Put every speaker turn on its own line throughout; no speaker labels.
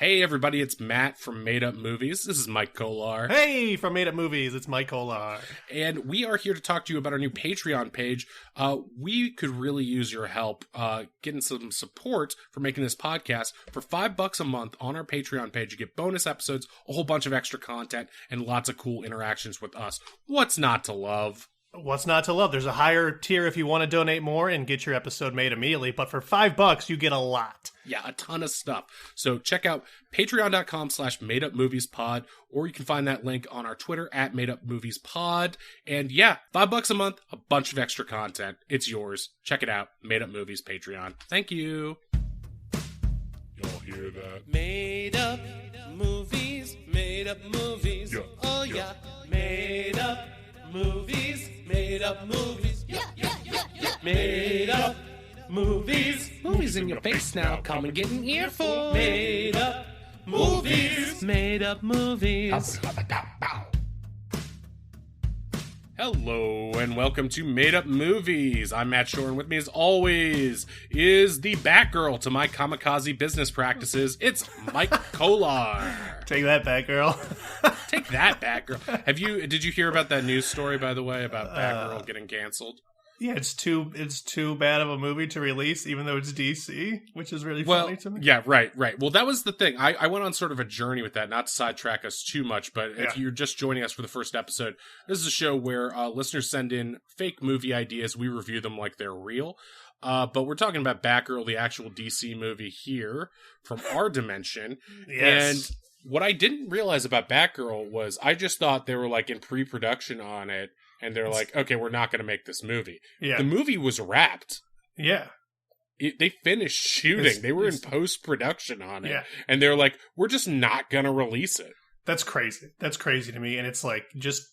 Hey everybody, it's Matt from Made Up Movies. This is Mike Kolar.
Hey, from Made Up Movies, it's Mike Kolar.
And we are here to talk to you about our new Patreon page. We could really use your help getting some support for making this podcast. For $5 a month on our Patreon page, you get bonus episodes, a whole bunch of extra content, and lots of cool interactions with us. What's not to love?
What's not to love? There's a higher tier if you want to donate more and get your episode made immediately, but for $5, you get a lot.
Yeah, a ton of stuff. So check out patreon.com/madeupmoviespod, or you can find that link on our Twitter at madeupmoviespod. And yeah, $5 a month, a bunch of extra content. It's yours. Check it out. Made Up Movies Patreon. Thank you. Y'all hear that?
Made up movies, made up movies.
Yeah,
oh yeah. Made up movies, made up movies. Yeah, yeah, yeah, yeah. Made up movies.
Movies in your face now, come and get an earful.
Made up movies, made up movies.
Hello, and welcome to Made Up Movies. I'm Matt Shore, and with me, as always, is the Batgirl to my kamikaze business practices. It's Mike Kolar.
Take that, Batgirl.
Take that, Batgirl. Did you hear about that news story, by the way, about Batgirl getting canceled?
Yeah, it's too bad of a movie to release, even though it's DC, which is really funny to me.
Yeah, right. Well, that was the thing. I went on sort of a journey with that, not to sidetrack us too much, but if you're just joining us for the first episode, this is a show where listeners send in fake movie ideas. We review them like they're real. But we're talking about Batgirl, the actual DC movie here from our dimension.
Yes.
And what I didn't realize about Batgirl was I just thought they were like in pre-production on it. And they're like, okay, we're not going to make this movie.
Yeah.
The movie was wrapped.
Yeah.
They finished shooting. They were in post-production on it.
Yeah.
And they're like, we're just not going to release it.
That's crazy. That's crazy to me. And it's like, just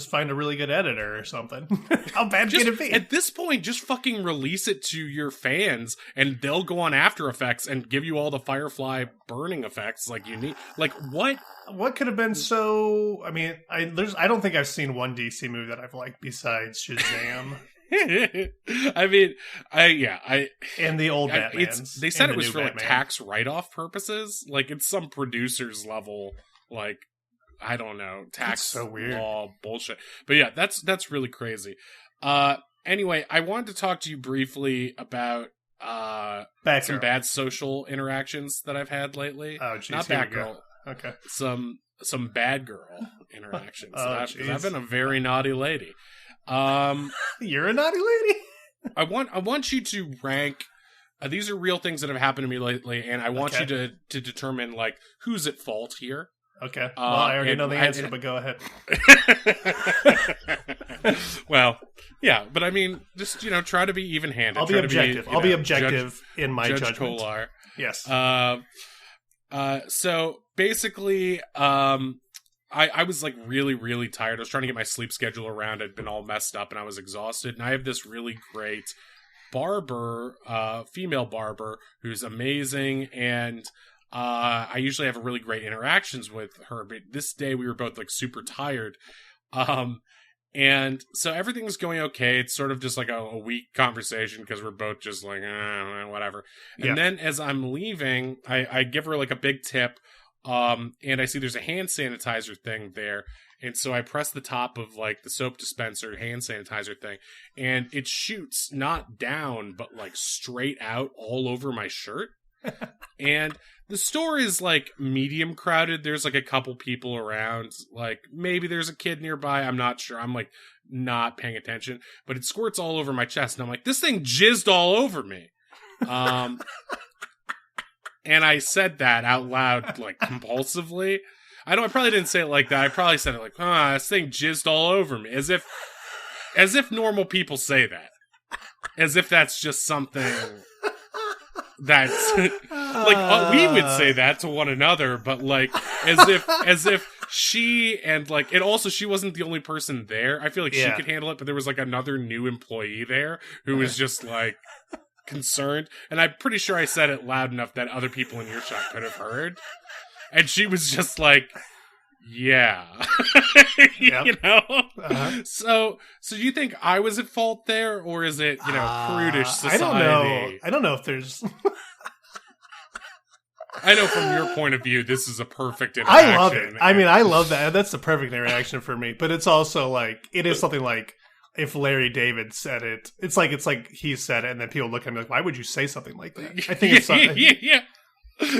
find a really good editor or something. How bad can it be?
At this point, just fucking release it to your fans and they'll go on After Effects and give you all the Firefly burning effects like you need. Like, what?
What could have been so... I mean, I don't think I've seen one DC movie that I've liked besides Shazam.
I mean,
and the old Batman.
They said it was for like tax write-off purposes. Like, it's some producer's level, like, I don't know, tax
so weird.
Law bullshit. But yeah, that's really crazy. Anyway, I wanted to talk to you briefly about some bad social interactions that I've had lately.
Oh, geez,
not Batgirl.
Okay.
Some bad girl interactions.
I've
I've been a very naughty lady.
You're a naughty lady?
I want you to rank. These are real things that have happened to me lately, and I want you to determine like who's at fault here.
Okay. Well, I already know the answer, but go ahead.
Well, yeah, but I mean, just try to be even-handed.
I'll be objective. I'll be objective in my
Judge
judgment.
Kolar.
Yes.
So basically, I was like really, really tired. I was trying to get my sleep schedule around. I'd been all messed up and I was exhausted. And I have this really great barber, female barber, who's amazing. And I usually have really great interactions with her. But this day we were both like super tired. And so everything's going okay. It's sort of just like a weak conversation because we're both just like, whatever. And then as I'm leaving, I give her like a big tip. And I see there's a hand sanitizer thing there. And so I press the top of like the soap dispenser hand sanitizer thing. And it shoots not down, but like straight out all over my shirt. And the store is like medium crowded. There's like a couple people around. Like maybe there's a kid nearby. I'm not sure. I'm like not paying attention, but it squirts all over my chest. And I'm like, this thing jizzed all over me. And I said that out loud, like compulsively. I probably didn't say it like that. I probably said it like, this thing jizzed all over me. As if normal people say that. As if that's just something that's like we would say that to one another, but like as if she and like, and also she wasn't the only person there. I feel like she could handle it, but there was like another new employee there who was just like concerned, and I'm pretty sure I said it loud enough that other people in earshot could have heard, and she was just like, yeah. You know? So do you think I was at fault there, or is it, prudish society?
I don't know if there's
I know from your point of view, this is a perfect interaction.
I love it. I mean, I love that. That's the perfect interaction for me. But it's also like, it is something like, if Larry David said it, it's like he said it, and then people look at him like, why would you say something like that? I think it's something.
Yeah.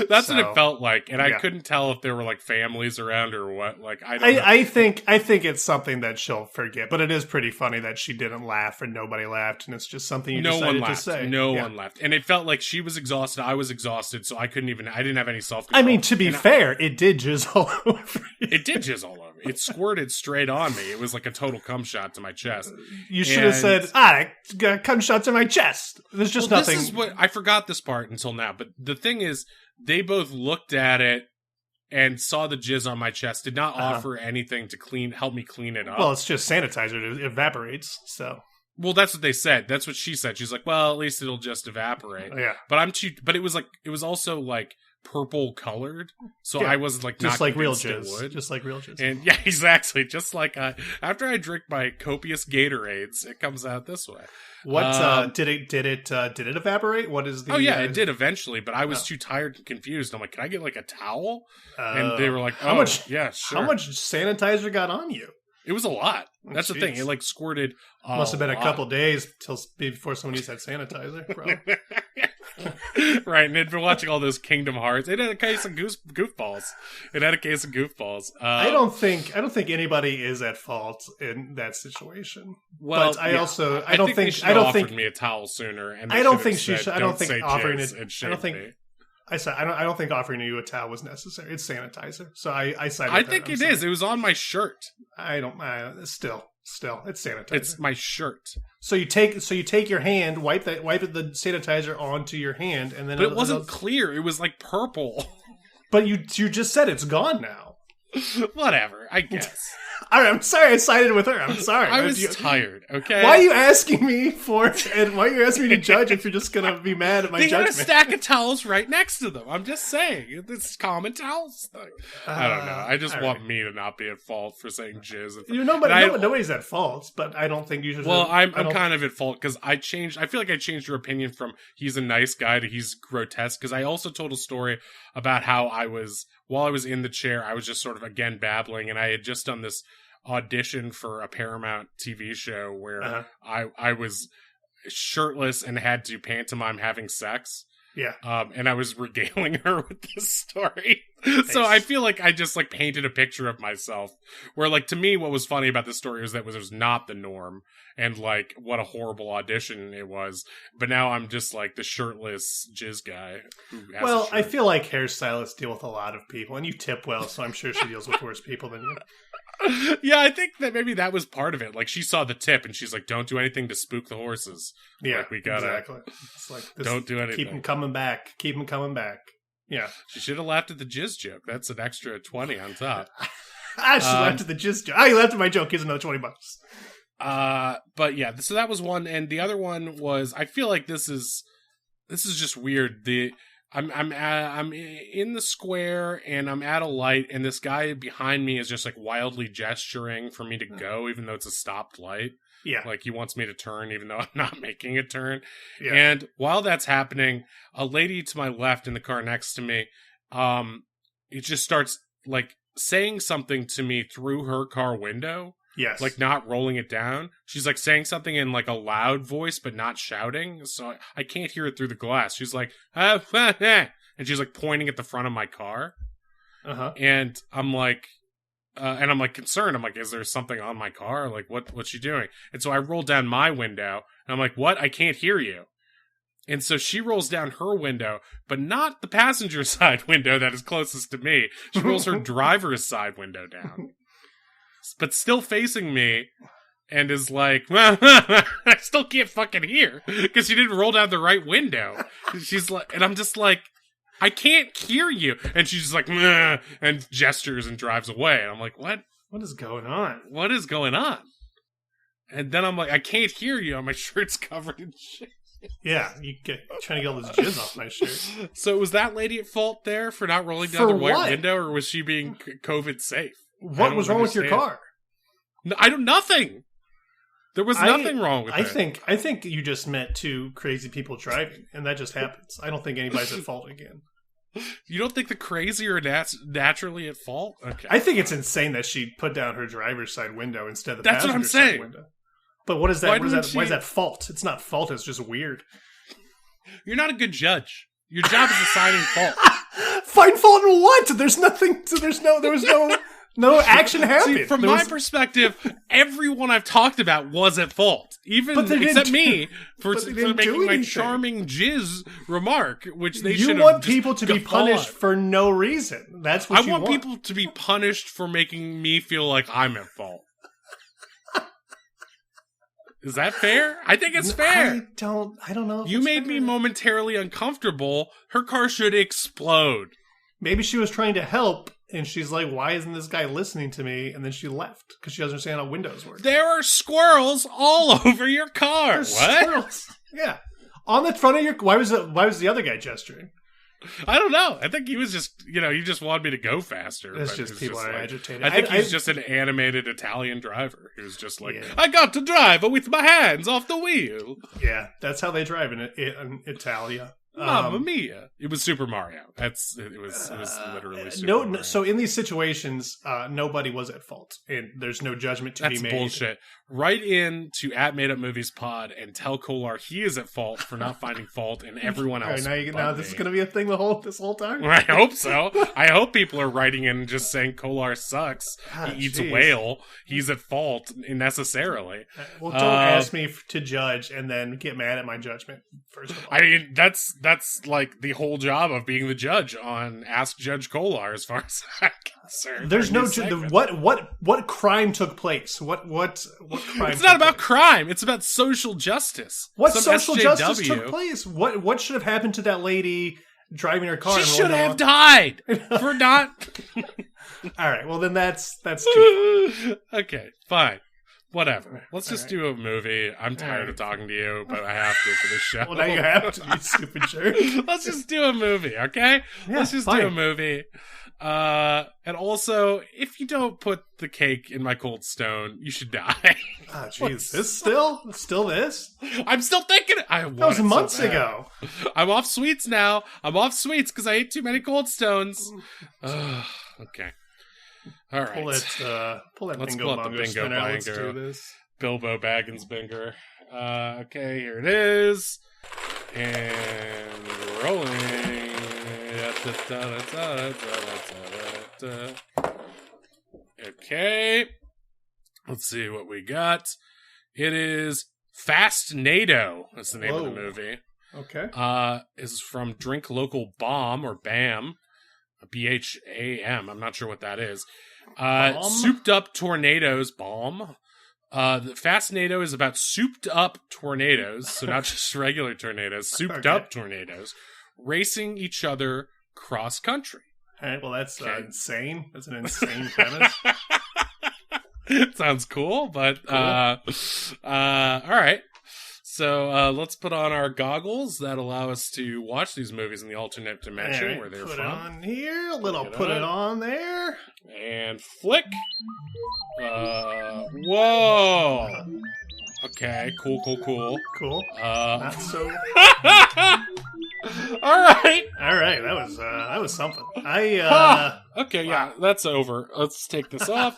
That's what it felt like, and I couldn't tell if there were like families around or what. Like I don't know. I
think it's something that she'll forget, but it is pretty funny that she didn't laugh and nobody laughed, and it's just something you decided to say.
No one laughed, and it felt like she was exhausted. I was exhausted, so I didn't have any self-control.
I mean, to be fair, it did jizz all over you.
It did jizz all over. It squirted straight on me. It was like a total cum shot to my chest.
You should have said, cum shot to my chest. There's just nothing.
This is what I forgot this part until now, but the thing is, they both looked at it and saw the jizz on my chest, did not offer anything to help me clean it up.
Well, it's just sanitizer. It evaporates, so.
Well, that's what they said. That's what she said. She's like, well, at least it'll just evaporate.
Yeah.
But it was also like purple colored, so I wasn't like
just
not
like real jizz. Just like real jizz.
And yeah, exactly. Just like after I drink my copious Gatorades, it comes out this way.
What did it evaporate? What is the?
Oh yeah, it did eventually, but I was too tired and confused. I'm like, can I get like a towel? And they were like, how much? Yeah, sure.
How much sanitizer got on you?
It was a lot. That's the thing. It like squirted.
Must have been a couple days before someone used that sanitizer, bro.
Right, and they'd been watching all those Kingdom Hearts. It had a case of goofballs. I
don't think anybody is at fault in that situation.
Well,
but I don't think
they offered me a towel sooner. And
I don't think she should. I don't think offering
it. I don't think.
I don't think offering you a towel was necessary. It's sanitizer, so I sided.
I think it is. It was on my shirt.
Still, it's sanitizer.
It's my shirt.
So you take your hand, wipe the sanitizer onto your hand, and then.
But it wasn't clear. It was like purple.
But you just said it's gone now.
Whatever, I guess.
All right, I'm sorry I sided with her. I'm sorry.
I was tired, okay?
Why are you asking me and why are you asking me to judge if you're just going to be mad at my judgment?
They had a stack of towels right next to them. I'm just saying. This common towels thing. I don't know. I just want me to not be at fault for saying jizz.
Nobody's at fault, but I don't think you should.
Well, I'm kind of at fault because I feel like I changed your opinion from he's a nice guy to he's grotesque, because I also told a story about how while I was in the chair, I was just sort of, again, babbling, and I had just done this audition for a Paramount TV show where I was shirtless and had to pantomime having sex.
Yeah.
And I was regaling her with this story. So I feel like I just like painted a picture of myself where, like, to me, what was funny about this story was that it was not the norm, and like what a horrible audition it was. But now I'm just like the shirtless jizz guy.
Well, I feel like hairstylists deal with a lot of people, and you tip well, so I'm sure she deals with worse people than you.
Yeah, I think that maybe that was part of it. Like, she saw the tip and she's like, don't do anything to spook the horses.
Yeah,
like, we gotta,
exactly. It's like,
don't do anything.
Keep them coming back. Keep them coming back. Yeah.
She should have laughed at the jizz joke. That's an extra 20 on top.
She laughed at the jizz joke. You laughed at my joke. Here's another $20.
But yeah, so that was one. And the other one was, I feel like this is just weird. I'm in the square and I'm at a light, and this guy behind me is just like wildly gesturing for me to go, even though it's a stopped light.
Yeah.
Like, he wants me to turn even though I'm not making a turn.
Yeah.
And while that's happening, a lady to my left in the car next to me, it just starts like saying something to me through her car window.
Yes.
Like, not rolling it down. She's like saying something in like a loud voice, but not shouting. So I can't hear it through the glass. She's like, and she's like pointing at the front of my car. And I'm like, concerned. I'm like, is there something on my car? Like, what's she doing? And so I roll down my window and I'm like, what? I can't hear you. And so she rolls down her window, but not the passenger side window that is closest to me. She rolls her driver's side window down, but still facing me, and is like, I still can't fucking hear because she didn't roll down the right window. She's like, and I'm just like, I can't hear you. And she's just like, and gestures and drives away. And I'm like, what?
What is going on?
What is going on? And then I'm like, I can't hear you. And my shirt's covered in shit.
Yeah, trying to get all this jizz off my shirt.
So was that lady at fault there for not rolling down the right window, or was she being COVID safe?
What was wrong with your car?
No, nothing. There was nothing wrong with it.
I think you just met two crazy people driving, and that just happens. I don't think anybody's at fault again.
You don't think the crazy are naturally at fault? Okay.
I think it's insane that she put down her driver's side window instead of the
That's what I'm
passenger side
saying.
window. But what is that? Why is that fault? It's not fault. It's just weird.
You're not a good judge. Your job is assigning fault.
Find fault in what? There's nothing. There was no action happened.
See, from my perspective, everyone I've talked about was at fault. Even except me for making my charming jizz remark, which they should have.
You want people to be punished for no reason. That's what
I want people to be punished for making me feel like I'm at fault. Is that fair? I think it's fair.
I don't know.
You made me momentarily uncomfortable. Her car should explode.
Maybe she was trying to help, and she's like, why isn't this guy listening to me? And then she left, because she doesn't understand how windows work.
There are squirrels all over your car.
There's
what?
Squirrels. Yeah. On the front of your... Why was the other guy gesturing?
I don't know. I think he was just, he just wanted me to go faster.
It's just people are agitated.
I think he's just an animated Italian driver who's just like, I got to drive with my hands off the wheel.
Yeah, that's how they drive in Italia.
Mamma mia! It was Super Mario. It was literally Super Mario.
So in these situations, nobody was at fault, and there's no judgment to be made.
That's bullshit. Write in to @MadeUpMoviesPod and tell Kolar he is at fault for not finding fault in everyone else.
Now this is going to be a thing this whole time.
I hope so. I hope people are writing in and just saying Kolar sucks. He eats whale. He's at fault necessarily.
Well, don't ask me to judge and then get mad at my judgment. First of all,
I mean that's like the whole job of being the judge on Ask Judge Kolar, as far as I'm concerned.
There's no what crime took place. What crime?
It's not about crime. It's about social justice.
What social justice took place? What should have happened to that lady driving her car?
She should have died for not.
All right. Well, then that's too.
Okay. Fine. Whatever. Let's just do a movie. I'm tired of talking to you, but I have to for this show.
Well, now you have to, you stupid jerk.
Let's just do a movie, okay?
Yeah,
Let's just do a movie. And also, if you don't put the cake in my cold stone, you should die.
Oh, jeez. This still this?
I'm still thinking it.
That was months ago.
I'm off sweets now. I'm off sweets because I ate too many cold stones. Okay. All right.
Pull that
Let's
bingo
pull out the
bongo
bingo
spinner.
bongo.
Let's do this.
Bilbo Baggins Binger. Okay, here it is. And rolling. Okay. Let's see what we got. It is Fastnado. That's the name of the movie.
Okay.
Is from Drink Local Bomb or BAM. BHAM. I'm not sure what that is. Souped up tornadoes. Bomb. The Fastnado is about souped up tornadoes, so not just regular tornadoes, souped up tornadoes, racing each other cross country.
All right, well, that's insane. That's an insane premise.
It sounds cool, but all right. So let's put on our goggles that allow us to watch these movies in the alternate dimension where they're
from.
Put
it on here, a little put it on there.
And flick. Whoa. Okay, cool.
Cool. Not so...
All right.
That was something.
Okay, yeah, that's over. Let's take this off.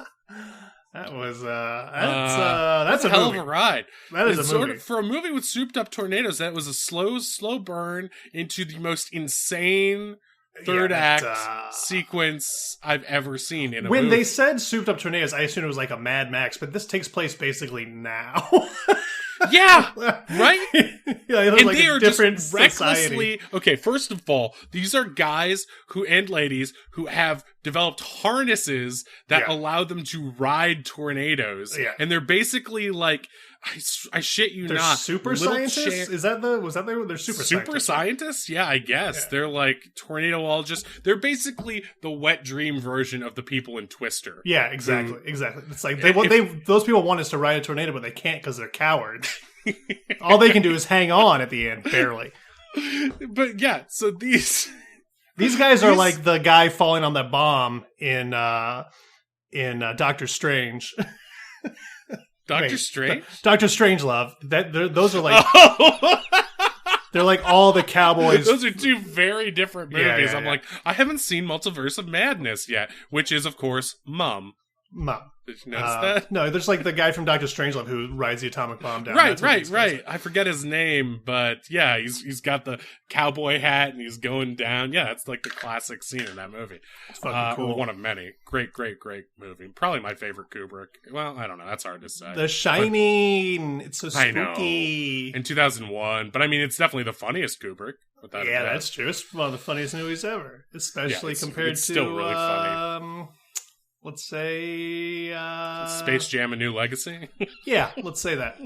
That's a
hell
movie.
of a ride.
That is a movie.
For a movie with souped up tornadoes, that was a slow burn into the most insane third act sequence I've ever seen in a movie.
When they said souped up tornadoes, I assumed it was like a Mad Max, but this takes place basically now.
Yeah, right?
Yeah,
and
like
they are
different
just recklessly...
society.
Okay, first of all, these are guys and ladies who have developed harnesses that allow them to ride tornadoes.
Yeah.
And they're basically like... I shit you
they're
not.
Super scientists? They're super
scientists? Yeah, I guess. Yeah. They're like tornadologists. They're basically the wet dream version of the people in Twister.
Yeah, exactly. Exactly. It's like those people want us to ride a tornado, but they can't because they're cowards. All they can do is hang on at the end, barely.
But yeah, so these
guys are like the guy falling on that bomb in Doctor Strange.
Doctor Strange?
Doctor Strangelove. Those are like They're like all the cowboys.
Those are two very different movies.
Yeah,
I'm like, I haven't seen Multiverse of Madness yet, which is, of course, Mum.
Mom.
Did you notice that?
No, there's like the guy from Doctor Strangelove who rides the atomic bomb down.
Right. I forget his name, but yeah, he's got the cowboy hat and he's going down. Yeah, it's like the classic scene in that movie.
It's fucking cool.
One of many. Great movie. Probably my favorite Kubrick. Well, I don't know. That's hard to say.
The Shining. It's so spooky.
I know. In 2001. But I mean, it's definitely the funniest Kubrick.
Yeah, that's true. It's one of the funniest movies ever. Especially compared to...
still really funny.
Let's say...
Space Jam: A New Legacy?
Yeah, let's say that.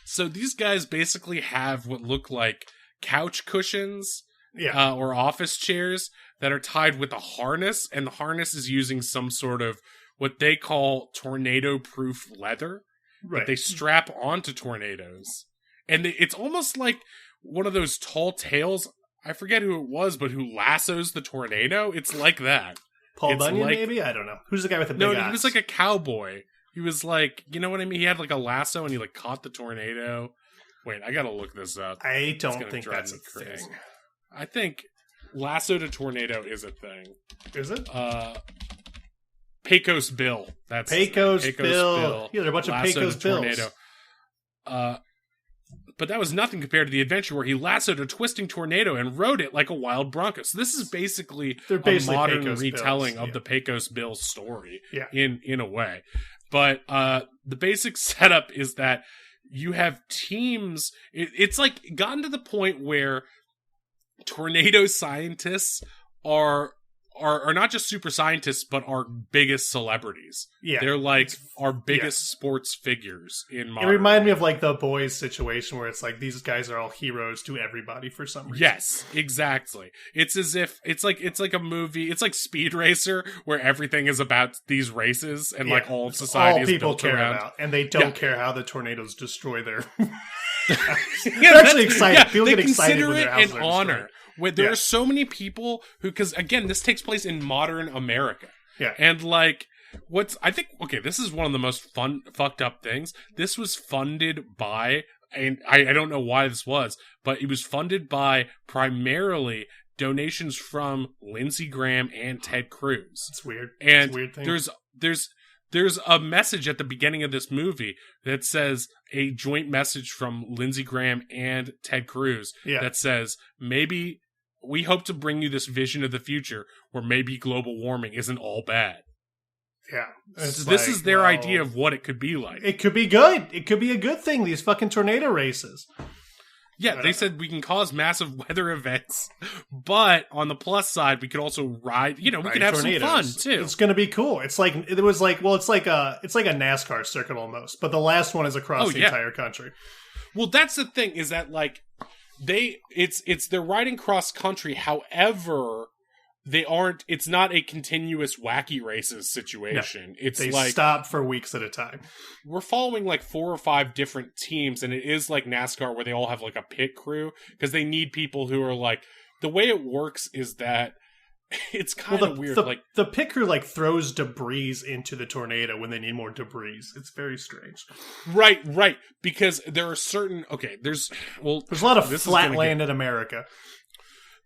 So these guys basically have what look like couch cushions or office chairs that are tied with a harness, and the harness is using some sort of what they call tornado-proof leather that they strap onto tornadoes. And it's almost like one of those tall tales. I forget who it was, but who lassos the tornado. It's like that.
Paul Bunyan, maybe? I don't know. Who's the guy with the big
No,
axe?
he was like a cowboy. He was like, you know what I mean? He had like a lasso and he like caught the tornado. Wait, I gotta look this up.
I don't think that's a thing.
I think lasso to tornado is a thing.
Is it?
Pecos Bill. That's
Pecos Bill. Yeah, there are a bunch of Pecos Bills.
Tornado. But that was nothing compared to the adventure where he lassoed a twisting tornado and rode it like a wild bronco. So this is basically a modern
Pecos
retelling
Bills,
of the Pecos Bill story
in
a way. But the basic setup is that you have teams. It's like gotten to the point where tornado scientists are not just super scientists, but our biggest celebrities. Yeah. They're like our biggest sports figures in modern.
It reminded me of like the Boys situation where it's like these guys are all heroes to everybody for some reason.
Yes, exactly. It's as if it's like a movie. It's like Speed Racer where everything is about these races and like all of society is built around.
About, and they don't care how the tornadoes destroy their They're actually excited. People get excited when their houses are destroyed.
Honor. There are so many people who, because again, this takes place in modern America.
Yeah.
And like, this is one of the most fucked up things. This was funded by, and I don't know why this was, but it was funded by primarily donations from Lindsey Graham and Ted Cruz.
It's weird.
And
it's a weird thing.
There's a message at the beginning of this movie that says a joint message from Lindsey Graham and Ted Cruz that says, maybe we hope to bring you this vision of the future where maybe global warming isn't all bad.
Yeah.
So this is their idea of what it could be like.
It could be good. It could be a good thing, these fucking tornado races.
Yeah, they said we can cause massive weather events, but on the plus side, we could also ride. We could have tornadoes. Some fun too.
It's going to be cool. It's like a NASCAR circuit almost, but the last one is across the entire country.
Well, that's the thing is that like they're riding cross country. However, they aren't. It's not a continuous wacky races situation. No,
they stop for weeks at a time.
We're following like 4 or 5 different teams, and it is like NASCAR where they all have like a pit crew because they need people who are like. The way it works is that it's kind of weird.
The pit crew like throws debris into the tornado when they need more debris. It's very strange.
Right. Because there are certain. There's a
lot of flat land in America.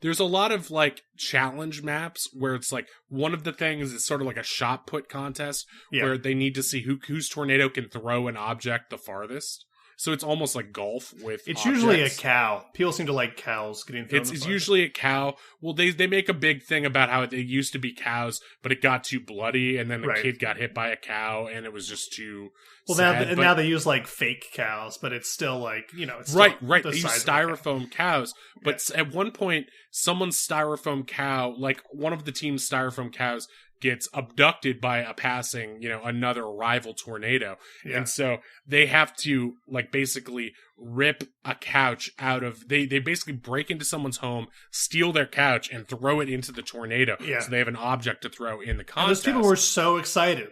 There's a lot of like challenge maps where it's like one of the things is sort of like a shot put contest where they need to see whose tornado can throw an object the farthest. So it's almost like golf with
It's
objects.
Usually a cow. People seem to like cows getting thrown.
It's usually a cow. Well, they make a big thing about how it used to be cows, but it got too bloody, and then the kid got hit by a cow, and it was just too sad.
Now they use like fake cows, but it's still like, it's
right. They use styrofoam cows, but at one point, someone's styrofoam cow, like one of the team's styrofoam cows, gets abducted by a passing, another rival tornado. Yeah. And so they have to like basically rip a couch out of, they basically break into someone's home, steal their couch and throw it into the tornado. Yeah. So they have an object to throw in the contest.
And those people were so excited.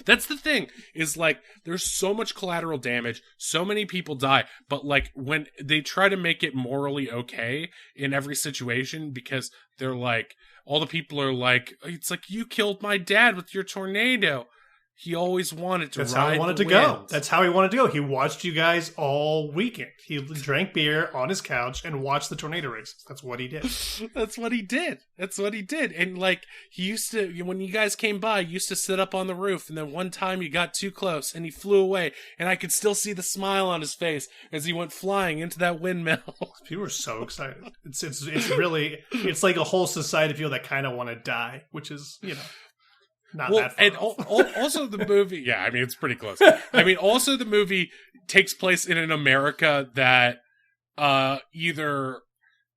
That's the thing, is like, there's so much collateral damage, so many people die, but like, when they try to make it morally okay in every situation, because they're like, all the people are like, it's like, you killed my dad with your tornado. He always wanted to
That's
ride
how he wanted
the
to go.
wind.
That's how he wanted to go. He watched you guys all weekend. He drank beer on his couch and watched the tornado races. That's what he did.
That's what he did. That's what he did. And like he used to, when you guys came by, he used to sit up on the roof. And then one time you got too close and he flew away. And I could still see the smile on his face as he went flying into that windmill.
People were so excited. It's really, it's like a whole society of people that kind of want to die, which is, not that far.
And also the movie, yeah, I mean, it's pretty close. I mean, also the movie takes place in an America that either,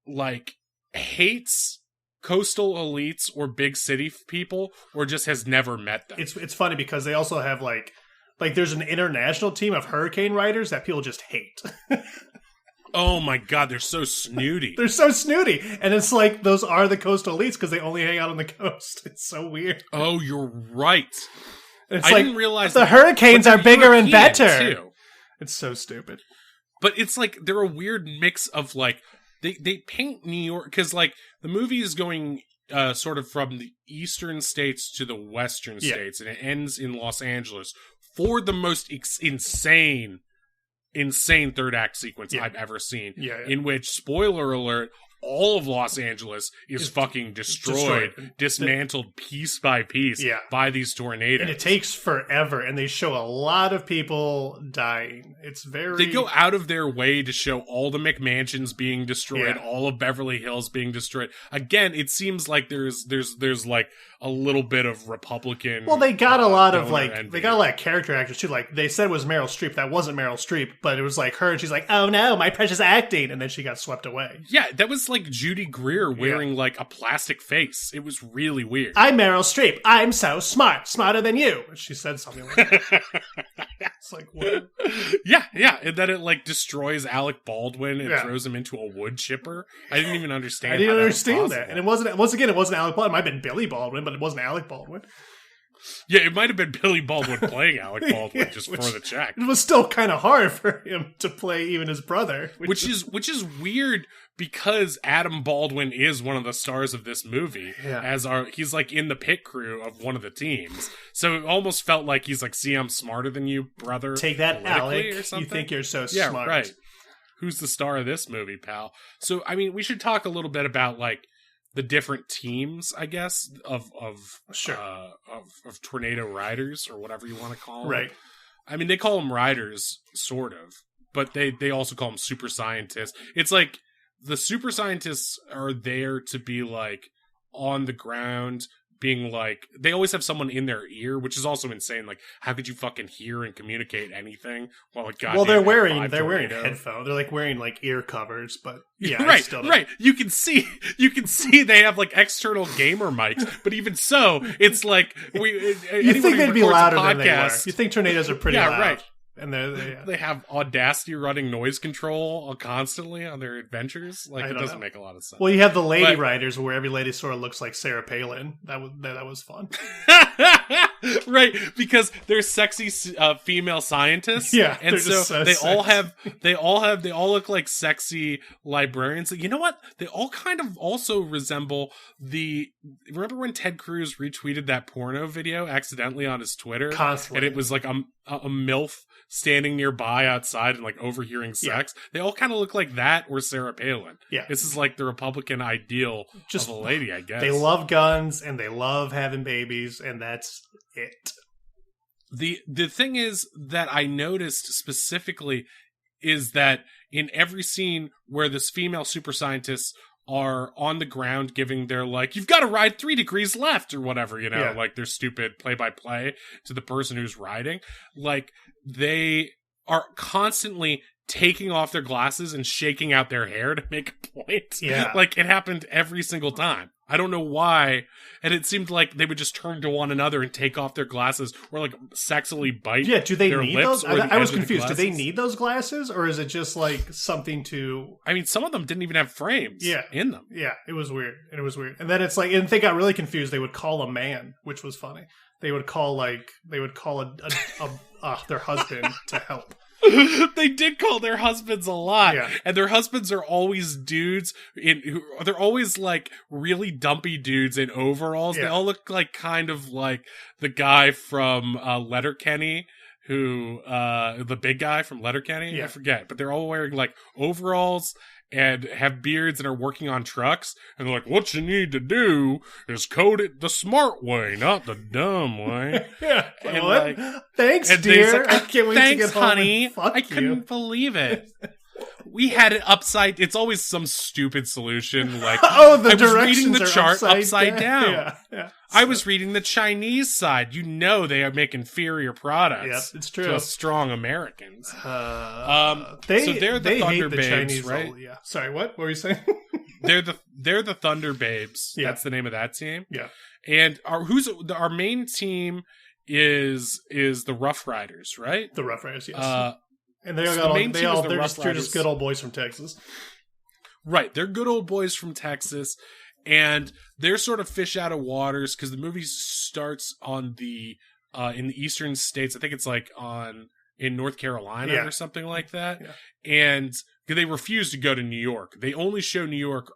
like, hates coastal elites or big city people, or just has never met them.
It's funny because they also have, like there's an international team of hurricane riders that people just hate.
Oh my god, they're so snooty.
They're so snooty. And it's like, those are the coastal elites because they only hang out on the coast. It's so weird.
Oh, you're right.
It's
I didn't realize
the hurricanes are bigger and
European,
better.
too.
It's so stupid.
But it's like, they're a weird mix of like, they paint New York, because like, the movie is going sort of from the eastern states to the western states, and it ends in Los Angeles for the most insane third act sequence I've ever seen. In which, spoiler alert, all of Los Angeles is fucking destroyed, dismantled piece by piece by these tornadoes.
And it takes forever, and they show a lot of people dying. It's very...
They go out of their way to show all the McMansions being destroyed, all of Beverly Hills being destroyed. Again, it seems like there's like a little bit of Republican...
Well, they got a lot of,
envy.
they got a lot of character actors, too. Like, they said it was Meryl Streep. That wasn't Meryl Streep, but it was like her, and she's like, oh no, my precious acting, and then she got swept away.
Yeah, that was like Judy Greer wearing like a plastic face. It was really weird.
I'm Meryl Streep. I'm so smart. Smarter than you. She said something like that. It's like, what?
Yeah. And then it like destroys Alec Baldwin and throws him into a wood chipper. I didn't even understand.
I didn't understand that. And it wasn't, once again, it wasn't Alec Baldwin. It might have been Billy Baldwin, but it wasn't Alec Baldwin.
Yeah, it might have been Billy Baldwin playing Alec Baldwin just for the check.
It was still kind of hard for him to play even his brother.
Which is weird because Adam Baldwin is one of the stars of this movie. Yeah. He's like in the pit crew of one of the teams. So it almost felt like he's like, see, I'm smarter than you, brother.
Take that, Alec. You think you're so smart.
Right. Who's the star of this movie, pal? So, I mean, we should talk a little bit about like the different teams, I guess, of tornado riders, or whatever you want to call them.
Right.
I mean, they call them riders, sort of, but they also call them super scientists. It's like the super scientists are there to be like on the ground, being like, they always have someone in their ear, which is also insane. Like, how could you fucking hear and communicate anything while a goddamn
they're wearing
tornado?
headphones. They're like wearing like ear covers, but yeah,
right. You can see they have like external gamer mics, but even so, it's like
you think they'd be louder than they are. You think tornadoes are pretty loud.
Right.
And
they have Audacity running noise control constantly on their adventures. Like, it doesn't make a lot of sense.
Well, you have the lady riders where every lady sort of looks like Sarah Palin. That was fun.
Right, because they're sexy female scientists.
Yeah,
and so they all look like sexy librarians. You know what? They all kind of also resemble remember when Ted Cruz retweeted that porno video accidentally on his Twitter?
Constantly.
And it was like a MILF standing nearby outside and like overhearing sex. They all kind of look like that or Sarah Palin.
Yeah.
This is like the Republican ideal of a lady, I guess.
They love guns and they love having babies, and that's it.
The thing is that I noticed specifically is that in every scene where this female super scientists are on the ground giving their like, you've got to ride 3 degrees left or whatever, like their stupid play-by-play to the person who's riding, like they are constantly taking off their glasses and shaking out their hair to make a point.
Yeah.
Like, it happened every single time. I don't know why. And it seemed like they would just turn to one another and take off their glasses or like sexily bite.
Yeah, do they need those? I was confused. Do they
glasses.
need those glasses, or is it just like something to...
I mean, some of them didn't even have frames in them.
Yeah, it was weird. And then it's like, and they got really confused. They would call a man, which was funny. They would call their husband to help.
They did call their husbands a lot, and their husbands are always dudes. They're always like really dumpy dudes in overalls. They all look like kind of like the guy from Letterkenny, who the big guy from Letterkenny. I forget, but they're all wearing like overalls and have beards and are working on trucks. And they're like, what you need to do is code it the smart way, not the dumb way.
And like, thanks, dear.
Like,
I can't wait to get home,
honey.
I
couldn't believe it. We had it upside. It's always some stupid solution. Like,
the
I was
directions
reading the
are
chart upside down. I
So,
was reading the Chinese side. You know they make inferior products.
Yep, it's true.
To us strong Americans.
so
they're the Thunder
hate the
Babes,
Chinese
right?
Sorry, what were you saying?
They're the Thunder Babes.
Yeah.
That's the name of that team.
Yeah.
And our main team is the Rough Riders, right?
The Rough Riders, yes.
so
and they're just good old boys from Texas.
Right, they're good old boys from Texas, and they're sort of fish out of waters because the movie starts on the in the eastern states. I think it's like in North Carolina or something like that, and they refuse to go to New York. They only show New York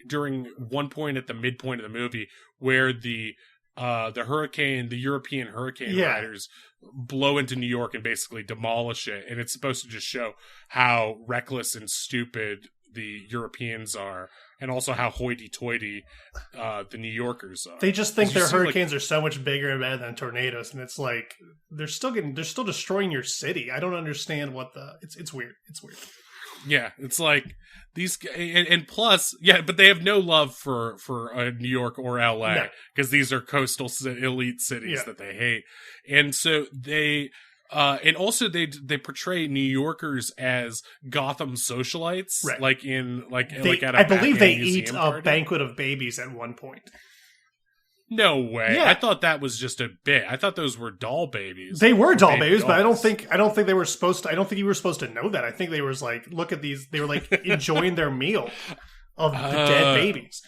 during one point at the midpoint of the movie where the European hurricane riders blow into New York and basically demolish it, and it's supposed to just show how reckless and stupid the Europeans are, and also how hoity-toity the New Yorkers are.
They just think their hurricanes are so much bigger and better than tornadoes, and it's like they're still destroying your city. I don't understand what it's weird. It's weird.
Yeah, it's like these, and plus, but they have no love for New York or LA because these are coastal elite cities that they hate, and so they. And also they portray New Yorkers as Gotham socialites,
right.
like at a
I believe they
Batman
eat
party.
a banquet of babies at one point.
No way!
Yeah.
I thought that was just a bit. I thought those were doll babies.
They were doll babies,
dolls.
but I don't think they were supposed to. I don't think you were supposed to know that. I think they was like, look at these. They were like enjoying their meal of the dead babies.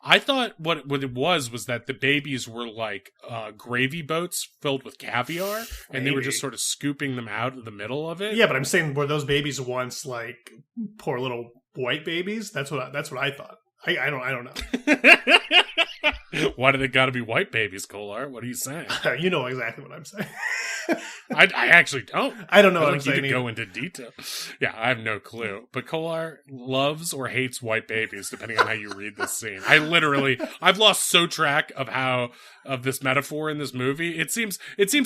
I thought what it was that the babies were like gravy boats filled with caviar, and they were just sort of scooping them out of the middle of it.
Yeah, but I'm saying, were those babies once like poor little white babies? That's what I thought. I don't know.
Why do they got to be white babies, Kolar? What are you saying?
You know exactly what I'm saying.
I actually don't.
I don't know what I'm
you
saying.
You could go into detail. Yeah, I have no clue. But Kolar loves or hates white babies, depending on how you read this scene. I've lost track of this metaphor in this movie. It seems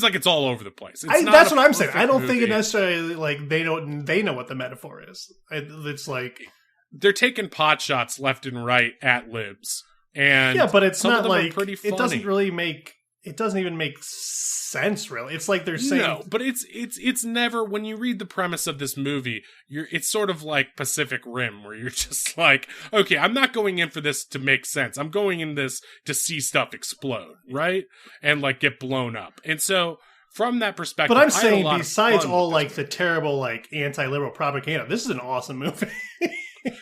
like it's all over the place.
That's what I'm saying. I don't think it necessarily like they know what the metaphor is. It's like
they're taking pot shots left and right at libs. And
yeah, but it's not like
pretty funny.
It doesn't really make. It doesn't even make sense, really. It's like they're saying
no, but it's never when you read the premise of this movie. It's sort of like Pacific Rim, where you're just like, okay, I'm not going in for this to make sense. I'm going in this to see stuff explode, right, and like get blown up. And so from that perspective,
but I'm saying besides all like the terrible like anti-liberal propaganda, this is an awesome movie.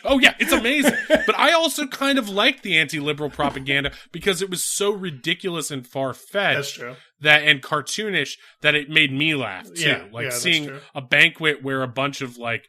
Oh yeah, it's amazing. But I also kind of liked the anti-liberal propaganda because it was so ridiculous and far-fetched.
That's true.
And cartoonish that it made me laugh too. Seeing a banquet where a bunch of like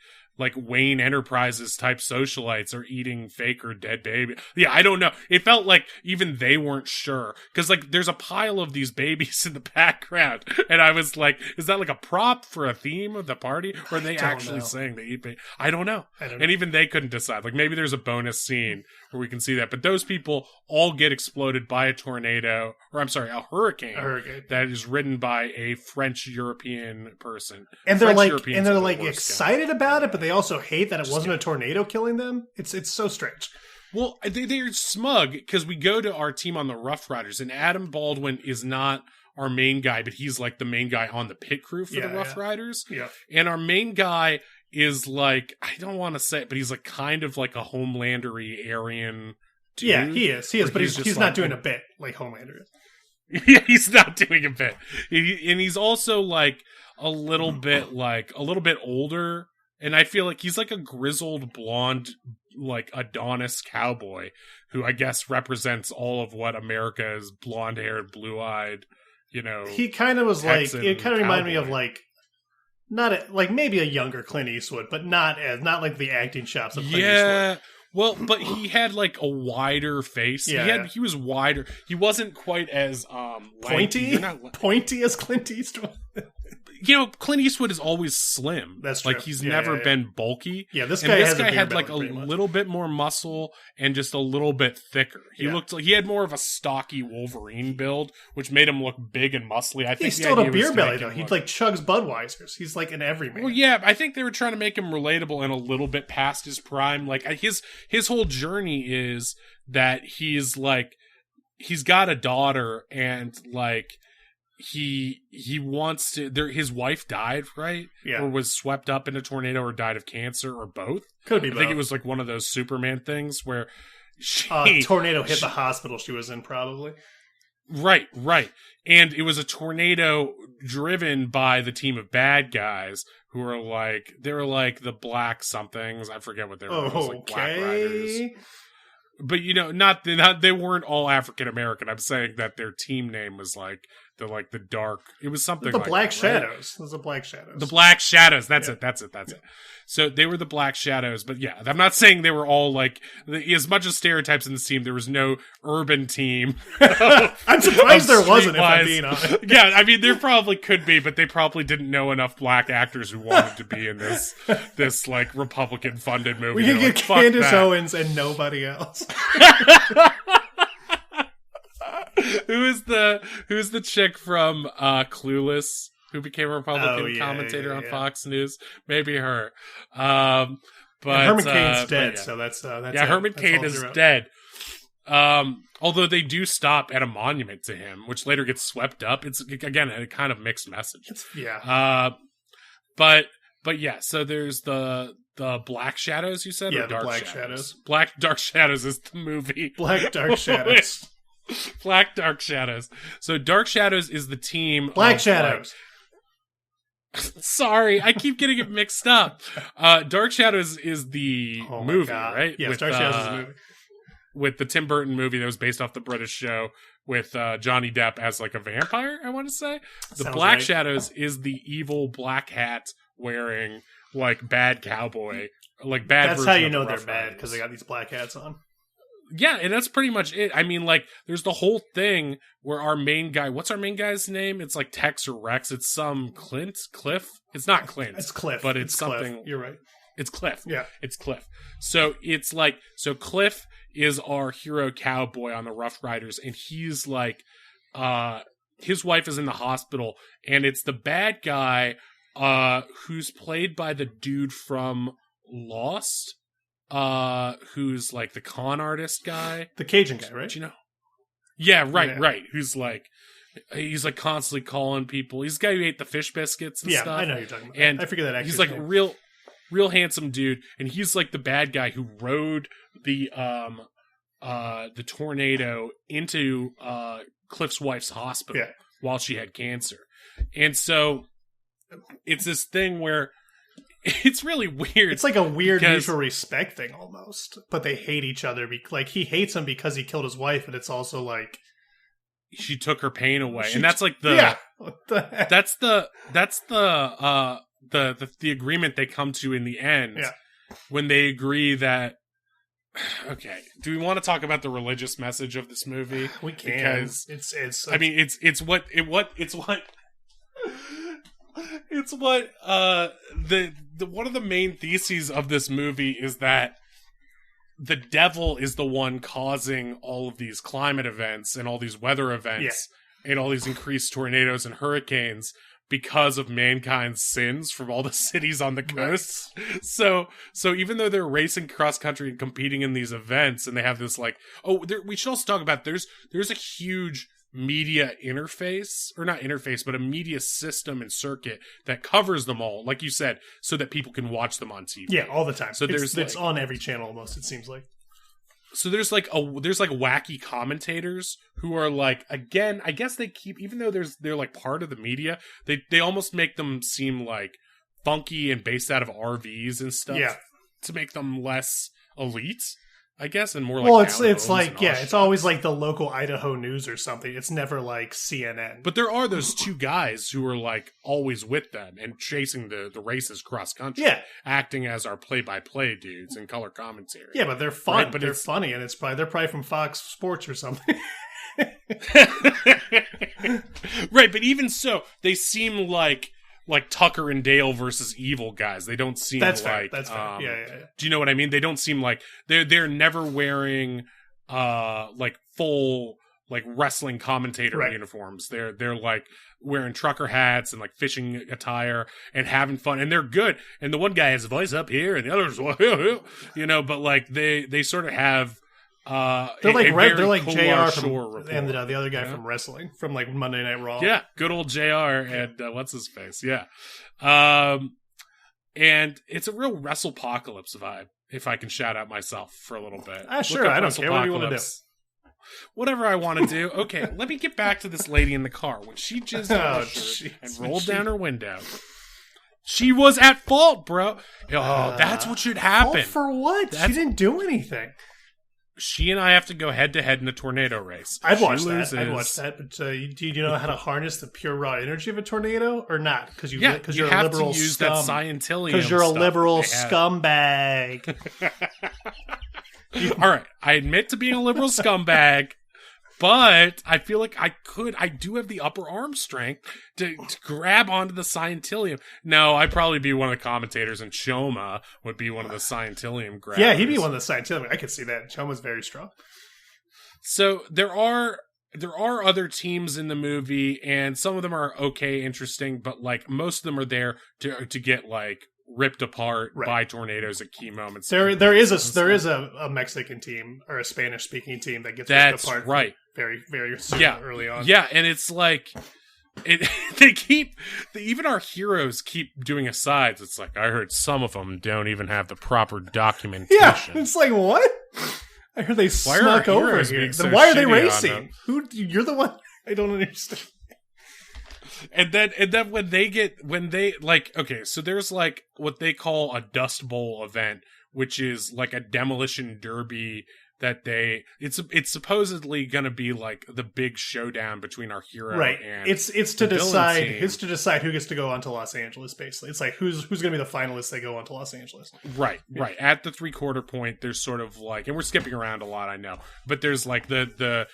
Wayne Enterprises type socialites are eating fake or dead baby. Yeah, I don't know. It felt like even they weren't sure. Because like there's a pile of these babies in the background. And I was like, is that like a prop for a theme of the party? Or are they actually saying they eat baby? I don't know. And even they couldn't decide. Like maybe there's a bonus scene where we can see that. But those people all get exploded by a tornado. Or I'm sorry, a hurricane. That is ridden by a French European person.
And they're like excited about it, but they also hate that it wasn't a tornado killing them. It's so strange.
Well, they're smug because we go to our team on the Rough Riders, and Adam Baldwin is not our main guy, but he's like the main guy on the pit crew for the Rough Riders.
Yeah.
And our main guy is like, I don't want to say it, but he's like kind of like a Homelandery Aryan dude.
Yeah, he is, but he's not doing a bit like Homelander is.
Yeah, he's not doing a bit. And he's also like a little bit older. And I feel like he's like a grizzled blonde, like Adonis cowboy who I guess represents all of what America is: blonde haired, blue eyed,
He kind of was Texan like, it kind of reminded me of like like maybe a younger Clint Eastwood, but not like the acting chops of Clint
Yeah.
Eastwood.
Well, but he had like a wider face.
Yeah.
He was wider. He wasn't quite as
Pointy,
lanky.
pointy as Clint Eastwood.
Clint Eastwood is always slim.
That's true.
Like he's never been bulky.
Yeah, this guy
had like a little bit more muscle and just a little bit thicker. He looked like he had more of a stocky Wolverine build, which made him look big and muscly. I think
he's still a beer belly though. He like chugs Budweisers. He's like an everyman.
Well, yeah, I think they were trying to make him relatable and a little bit past his prime. Like his whole journey is that he's got a daughter and like he wants to his wife died, right?
Yeah.
Or was swept up in a tornado or died of cancer or both.
Could be both.
I think it was like one of those Superman things where
tornado hit the hospital she was in probably.
Right. And it was a tornado driven by the team of bad guys who were like the black somethings. I forget what they were.
Oh,
like Black Riders. But not they weren't all African American. I'm saying that their team name was like the dark. It was something
the
like
Black
that,
Shadows.
Right?
It was the Black Shadows.
The Black Shadows. That's it. So they were the Black Shadows. But yeah, I'm not saying they were all like as much as stereotypes in this team. There was no urban team.
I'm surprised there wasn't. If I'm being honest.
Yeah, I mean there probably could be, but they probably didn't know enough black actors who wanted to be in this like Republican funded movie.
We can get Candace Owens and nobody else.
Who's the chick from Clueless who became a Republican commentator on Fox News? Maybe her. But
Herman Cain's dead, so that's
Herman Cain is dead. Although they do stop at a monument to him, which later gets swept up. It's again a kind of mixed message. But yeah, so there's the Black Shadows. You said,
yeah,
or Dark
the Black
Shadows. Dark Shadows is the movie.
Black Dark Shadows.
Black Dark Shadows. So Dark Shadows is the team.
Black Shadows.
Sorry, I keep getting it mixed up. Dark Shadows is the movie, right?
Yes, Dark Shadows is the movie.
With the Tim Burton movie that was based off the British show with Johnny Depp as like a vampire, I want to say. The Black Shadows is the evil black hat wearing like bad cowboy, like bad.
That's how you know they're bad, because they got these black hats on.
Yeah, and that's pretty much it. I mean, like, there's the whole thing where our main guy, what's our main guy's name? It's like Tex or Rex. It's some Cliff? It's not Clint.
It's Cliff.
But it's something.
Cliff. You're right.
It's Cliff.
Yeah.
It's Cliff. So it's like, Cliff is our hero cowboy on the Rough Riders, and he's like, his wife is in the hospital, and it's the bad guy, who's played by the dude from Lost. Who's like the con artist guy,
the Cajun guy, right?
Yeah, right. Who's like, he's like constantly calling people. He's the guy who ate the fish biscuits and stuff. Yeah,
I know who you're talking about.
And
I forget that actor's
he's like
name.
real handsome dude, and he's like the bad guy who rode the tornado into Cliff's wife's hospital while she had cancer, and so it's this thing where. It's really weird.
It's like a weird mutual respect thing almost, but they hate each other. Like he hates him because he killed his wife, but it's also like
she took her pain away, and that's like the what the heck? that's the agreement they come to in the end when they agree that. Okay, do we want to talk about the religious message of this movie?
We can,
because
it's.
I mean, it's what. It's what the one of the main theses of this movie is that the devil is the one causing all of these climate events and all these weather events and all these increased tornadoes and hurricanes because of mankind's sins from all the cities on the coast. Right. So even though they're racing cross country and competing in these events, and they have this like, we should also talk about there's a huge media interface, or not interface, but a media system and circuit that covers them all, like you said, so that people can watch them on TV.
Yeah, all the time.
So
it's on every channel almost, it seems like.
So there's wacky commentators who are like, again, I guess they keep, even though they're like part of the media, they almost make them seem like funky and based out of RVs and stuff to make them less elite. I guess, and more like
Well, it's
down-homes
like
and
yeah,
Auschwitz.
it's always like the local Idaho news or something. It's never like CNN.
But there are those two guys who are like always with them and chasing the races cross country,
Yeah.
acting as our play-by-play dudes and color commentary.
Yeah, but they're fun.
Right, but
they're
it's-
funny, and they're probably from Fox Sports or something.
Right, but even so, they seem like Tucker and Dale versus evil guys. They don't seem
That's fair.
like
That's fair. Yeah.
Do you know what I mean? They don't seem like they're never wearing like full like wrestling commentator
Right.
uniforms. They're like wearing trucker hats and like fishing attire and having fun, and they're good. And the one guy has a voice up here and the other's you know, but like they sort of have
They're like they're like
Colar
JR
Shore
from,
rapport.
and the other guy
Yeah.
from wrestling from like Monday Night Raw.
Yeah, good old JR and what's his face? Yeah. And it's a real WrestlePocalypse vibe, if I can shout out myself for a little bit.
Sure,
Look up
I don't care. What do you want to do?
WrestlePocalypse. Whatever I want to do. Okay, let me get back to this lady in the car. When she jizzed on her shirt and
jeez.
rolled down her window, she was at fault, bro. Oh, that's what should happen.
Oh, for what? She didn't do anything.
She and I have to go head to head in a tornado race.
I'd
She
watch that.
loses.
I'd watch that. But do you know how to harness the pure raw energy of a tornado or not? Because
Yeah,
you're
you
a
have
liberal
to use
scum.
that Scientilium.
Because you're a
stuff
liberal
they have.
scumbag.
All right, I admit to being a liberal scumbag, but I feel like I do have the upper arm strength to grab onto the Scientilium. No, I'd probably be one of the commentators, and Choma would be one of the Scientilium grabbers.
Yeah, he'd be one of the scientific. I could see that. Choma's very strong.
So there are other teams in the movie, and some of them are okay, interesting, but like most of them are there to get like ripped apart
Right.
by tornadoes at key moments.
There is a Mexican team or a Spanish speaking team that gets ripped
That's
apart
right.
very very soon,
Yeah,
early on.
Yeah, and it's like even our heroes keep doing asides. It's like I heard some of them don't even have the proper documentation.
Yeah, it's like what? I heard they
Why are
snuck
our
over
heroes
here.
being
Then
so
why are they
shitty on
racing?
them?
You're the one. I don't understand.
And then when they okay, so there's like what they call a Dust Bowl event, which is like a demolition derby that it's supposedly gonna be like the big showdown between our hero
Right.
and
It's to
the villain
decide.
team.
It's to decide who gets to go on to Los Angeles. Basically, it's like who's going to be the finalists. They go on to Los Angeles.
Right. At the 3/4 point, there's sort of like, and we're skipping around a lot, I know, but there's like the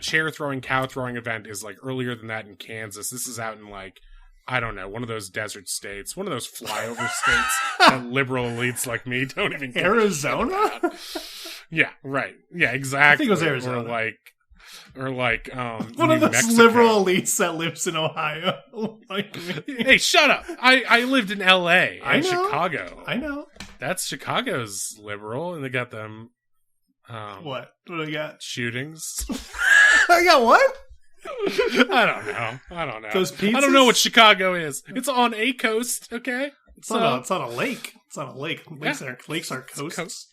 chair throwing, cow throwing event is like earlier than that in Kansas. This is out in like, I don't know, one of those desert states, one of those flyover states that liberal elites like me don't even give a
Arizona?
shit about. Yeah, right. Yeah, exactly.
I think it was Arizona.
Or like
One
New
of those
Mexico.
liberal elites that lives in Ohio. Like me.
Hey, shut up! I lived in L.A.
I
and
know.
Chicago.
I know.
That's Chicago's liberal, and they got them.
What do I got?
Shootings.
I got what?
I don't know.
Those
I don't know
pizzas?
what Chicago is. It's on a coast, okay?
It's not a lake. It's not a lake. Lakes
Yeah.
are coasts.
Coast.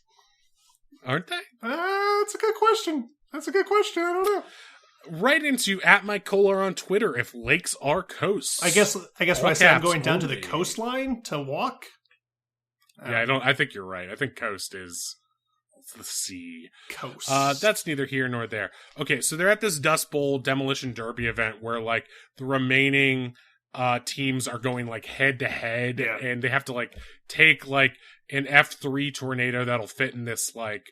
Aren't they?
That's a good question. I don't know.
Right into @MikeKolar on Twitter if lakes are coasts.
I guess when
All
I say I'm
caps
going down to the
only.
coastline to walk.
Yeah, I think you're right. I think coast is the sea.
Coast.
That's neither here nor there. Okay, so they're at this Dust Bowl demolition derby event where like the remaining teams are going like head to head,
Yeah.
and they have to like take like an F3 tornado that'll fit in this like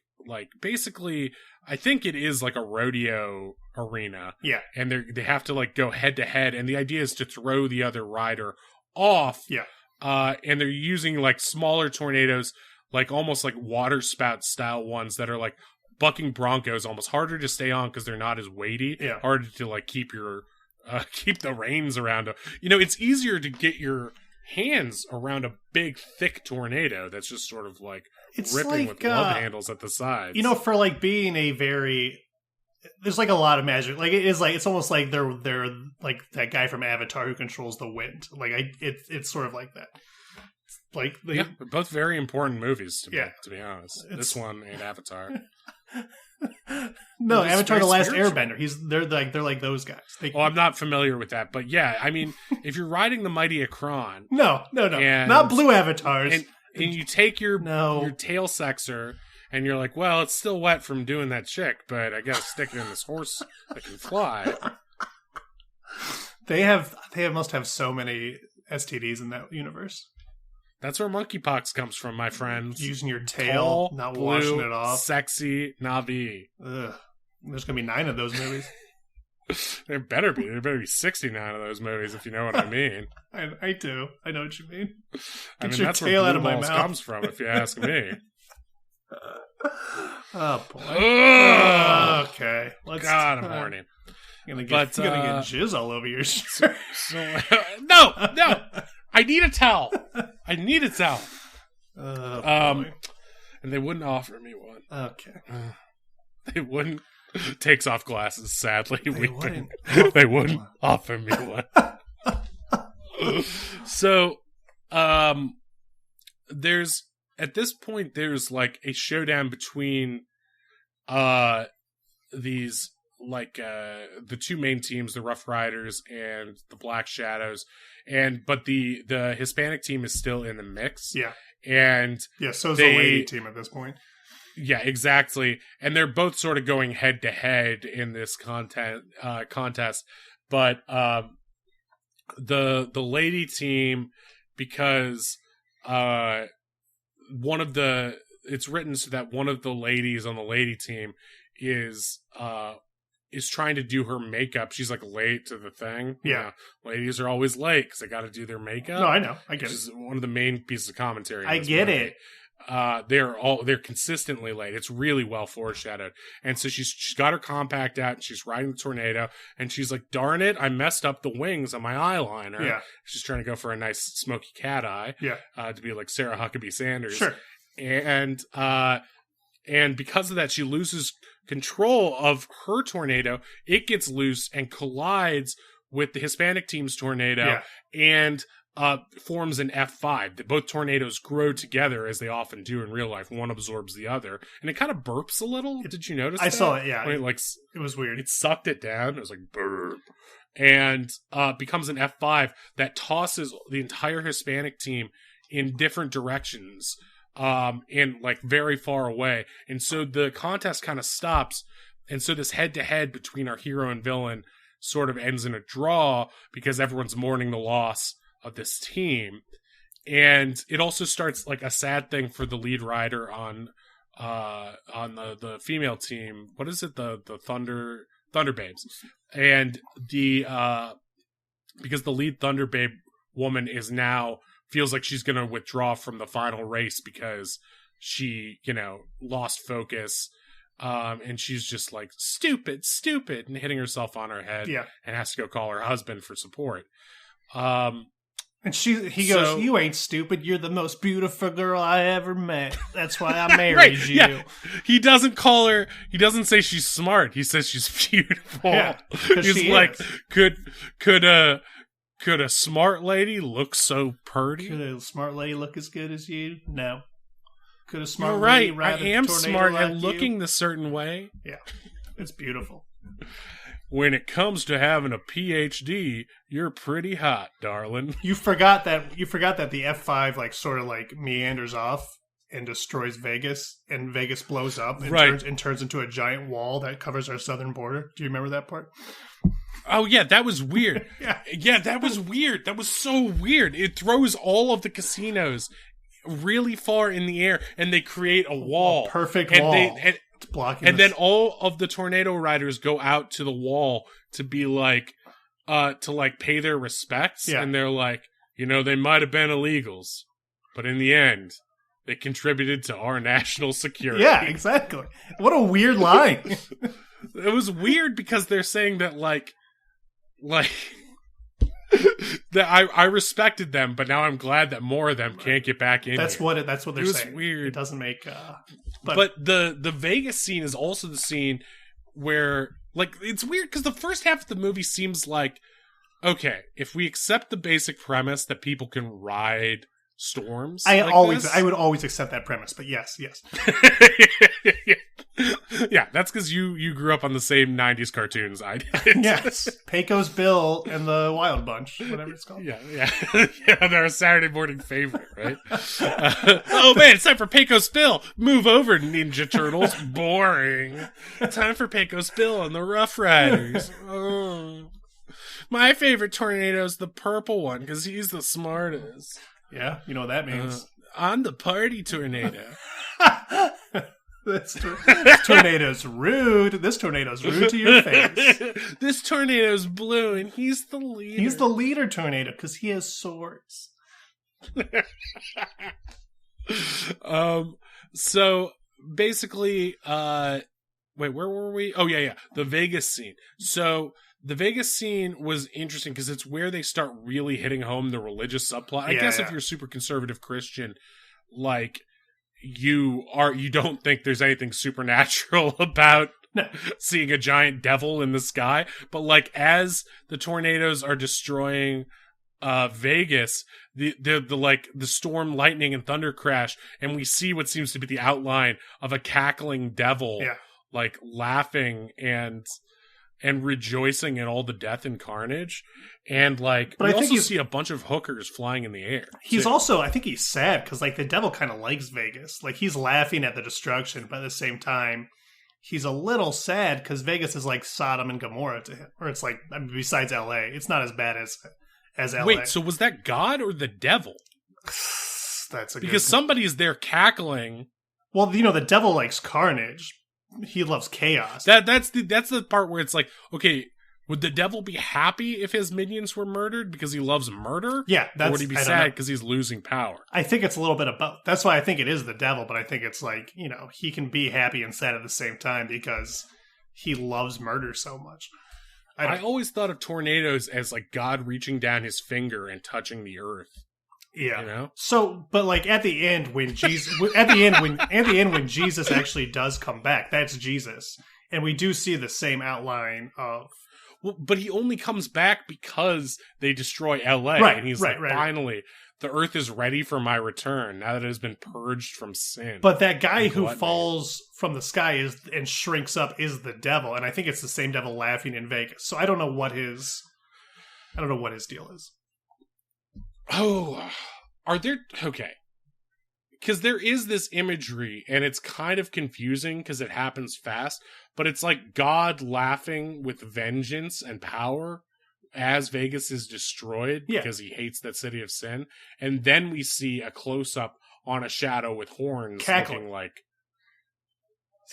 basically I think it is like a rodeo arena.
Yeah.
And they have to like go head to head, and the idea is to throw the other rider off.
Yeah.
And they're using like smaller tornadoes, like almost like water spout style ones that are like bucking broncos, almost harder to stay on because they're not as weighty.
Yeah.
Harder to like keep the reins around them. You know, it's easier to get your hands around a big thick tornado that's just sort of like
It's
ripping
like,
with love handles at the sides.
You know, for like being a very, there's like a lot of magic. Like it's almost like they're like that guy from Avatar who controls the wind. Like it's sort of like that. Like
yeah, they're both very important movies to me,
Yeah.
to be honest.
It's-
This one and Avatar.
no,
It's
Avatar:
very
The Last
spiritual.
Airbender. They're like those guys.
Well, I'm not familiar with that, but yeah, I mean, if you're riding the mighty Akron
no,
And-
not blue avatars.
and you take your
No.
your tail sexer And you're like, well, it's still wet from doing that chick, but I gotta stick it in this horse that can fly.
They must have so many STDs in that universe.
That's where monkeypox comes from, my friends.
Using your tail,
Tall,
not
blue,
washing it off.
Sexy Na'vi.
Ugh. There's gonna be 9 of those movies.
There better be. There better be 69 of those movies, if you know what I mean.
I do. I know what you mean.
I mean,
your
that's
tail
where
out of
Blue
my
Balls
mouth.
comes from, if you ask me.
Oh boy.
Ugh.
Okay.
God, I'm horny.
Gonna get jizz all over your shirt.
No. I need a towel.
Boy.
And they wouldn't offer me one.
Okay.
They wouldn't. Takes off glasses, sadly.
They
wouldn't offer me one. So, there's like a showdown between these the two main teams, the Rough Riders and the Black Shadows, but the Hispanic team is still in the mix.
Yeah.
And
so is the lady team at this point.
Yeah, exactly. And they're both sort of going head to head in this contest. But the lady team, because it's written so that one of the ladies on the lady team is trying to do her makeup. She's like late to the thing.
Yeah.
Ladies are always late because they got to do their makeup.
No, I know. I get it.
Which is one of the main pieces of commentary.
I get it.
They're consistently late. It's really well foreshadowed. And so she's got her compact out and she's riding the tornado and she's like, darn it, I messed up the wings on my eyeliner.
Yeah.
She's trying to go for a nice smoky cat eye.
Yeah.
To be like Sarah Huckabee Sanders.
Sure.
And because of that, she loses control of her tornado. It gets loose and collides with the Hispanic team's tornado and forms an F5. Both tornadoes grow together as they often do in real life. One absorbs the other. And it kind of burps a little. Did you notice that?
I saw it, yeah.
When it
was weird.
It sucked it down. It was like burp. And becomes an F5 that tosses the entire Hispanic team in different directions. And like very far away. And so the contest kind of stops. And so this head-to-head between our hero and villain sort of ends in a draw because everyone's mourning the loss of this team. And it also starts like a sad thing for the lead rider on the female team. What is it? The Thunder Babes. And because the lead Thunder Babe woman is now feels like she's going to withdraw from the final race because she, lost focus. And she's just like, stupid, and hitting herself on her head.
Yeah. And
has to go call her husband for support.
And he goes, you ain't stupid. You're the most beautiful girl I ever met. That's why I married
right,
you.
Yeah. He doesn't call her. He doesn't say she's smart. He says she's beautiful.
Yeah,
he's like, could a smart lady look so purty?
Could a smart lady look as good as you? No. Could a smart
You're
lady
right.
ride
I am smart
like
and looking the certain way.
Yeah. It's beautiful.
When it comes to having a PhD, you're pretty hot, darling.
You forgot that the F5 sort of meanders off and destroys Vegas, and Vegas blows up and turns into a giant wall that covers our southern border. Do you remember that part?
Oh yeah, that was weird.
Yeah,
that was weird. That was so weird. It throws all of the casinos really far in the air, and they create a wall,
a perfect wall.
It's blocking. And then all of the tornado riders go out to the wall to be to pay their respects, and they're like, they might have been illegals, but in the end, they contributed to our national security.
Yeah, exactly. What a weird line.
It was weird because they're saying that that I respected them, but now I'm glad that more of them can't get back in.
That's
here.
what they're saying.
It was weird.
It doesn't make.
But the Vegas scene is also the scene where it's weird because the first half of the movie seems like, okay, if we accept the basic premise that people can ride storms,
I would always accept that premise. But yes.
Yeah, that's because you grew up on the same 90s cartoons I did.
Yes. Pecos Bill and the Wild Bunch, whatever it's called.
Yeah. Yeah, they're a Saturday morning favorite, right? Oh man, it's time for Pecos Bill. Move over, Ninja Turtles. Boring. Time for Pecos Bill and the Rough Riders. Oh. My favorite tornado is the purple one because he's the smartest.
Yeah, you know what that means.
I'm the party tornado.
This tornado's rude. This tornado's rude to your face.
This tornado's blue, and he's the leader.
He's the leader tornado because he has swords.
So basically, wait, where were we? Oh yeah, the Vegas scene. So the Vegas scene was interesting because it's where they start really hitting home the religious subplot. I guess if you're a super conservative Christian, like you don't think there's anything supernatural about seeing a giant devil in the sky, but like as the tornadoes are destroying Vegas, the storm, lightning, and thunder crash, and we see what seems to be the outline of a cackling devil, like laughing and rejoicing in all the death and carnage, and like we also see a bunch of hookers flying in the air.
He's also, I think he's sad because like the devil kind of likes Vegas. Like he's laughing at the destruction, but at the same time, he's a little sad because Vegas is like Sodom and Gomorrah to him. Or it's like, I mean, besides L.A., it's not as bad as L.A.
Wait, so was that God or the devil? Because somebody's there cackling.
Well, you know, the devil likes carnage. He loves chaos.
That's the part where it's like, okay, would the devil be happy if his minions were murdered because he loves murder?
Yeah,
or would he be sad because he's losing power?
I think it's a little bit of both. That's why I think it is the devil, but I think it's like, you know, he can be happy and sad at the same time because he loves murder so much.
I always thought of tornadoes as like God reaching down his finger and touching the earth.
Yeah.
You know?
So, but like at the end when Jesus when Jesus actually does come back, that's Jesus. And we do see the same outline of
but he only comes back because they destroy LA,
right,
and he's finally the earth is ready for my return now that it has been purged from sin.
But that guy who falls from the sky and shrinks up is the devil, and I think it's the same devil laughing in Vegas. So I don't know what his deal is.
Oh, are there... Okay. Because there is this imagery, and it's kind of confusing because it happens fast, but it's like God laughing with vengeance and power as Vegas is destroyed because he hates that city of sin. And then we see a close-up on a shadow with horns
cackling.
Looking like...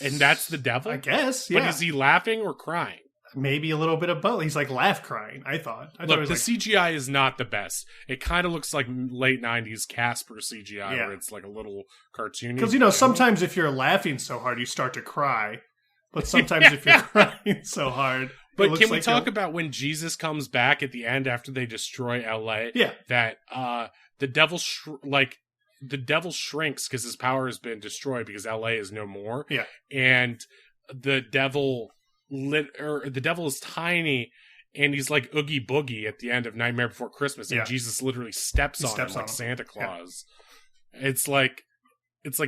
And that's the devil?
I guess, yeah.
But is he laughing or crying?
Maybe a little bit of both. He's like laugh crying, I thought.
Look,
it was
the
like...
CGI is not the best. It kind of looks like late 90s Casper CGI, where it's like a little cartoony.
Because, you know, sometimes if you're laughing so hard, you start to cry. But sometimes if you're crying so hard...
But can we talk about when Jesus comes back at the end after they destroy LA?
Yeah.
That the devil the devil shrinks because his power has been destroyed because LA is no more.
Yeah.
And the devil is tiny and he's like Oogie Boogie at the end of Nightmare Before Christmas, and Jesus literally steps on him like Santa Claus. Yeah. It's like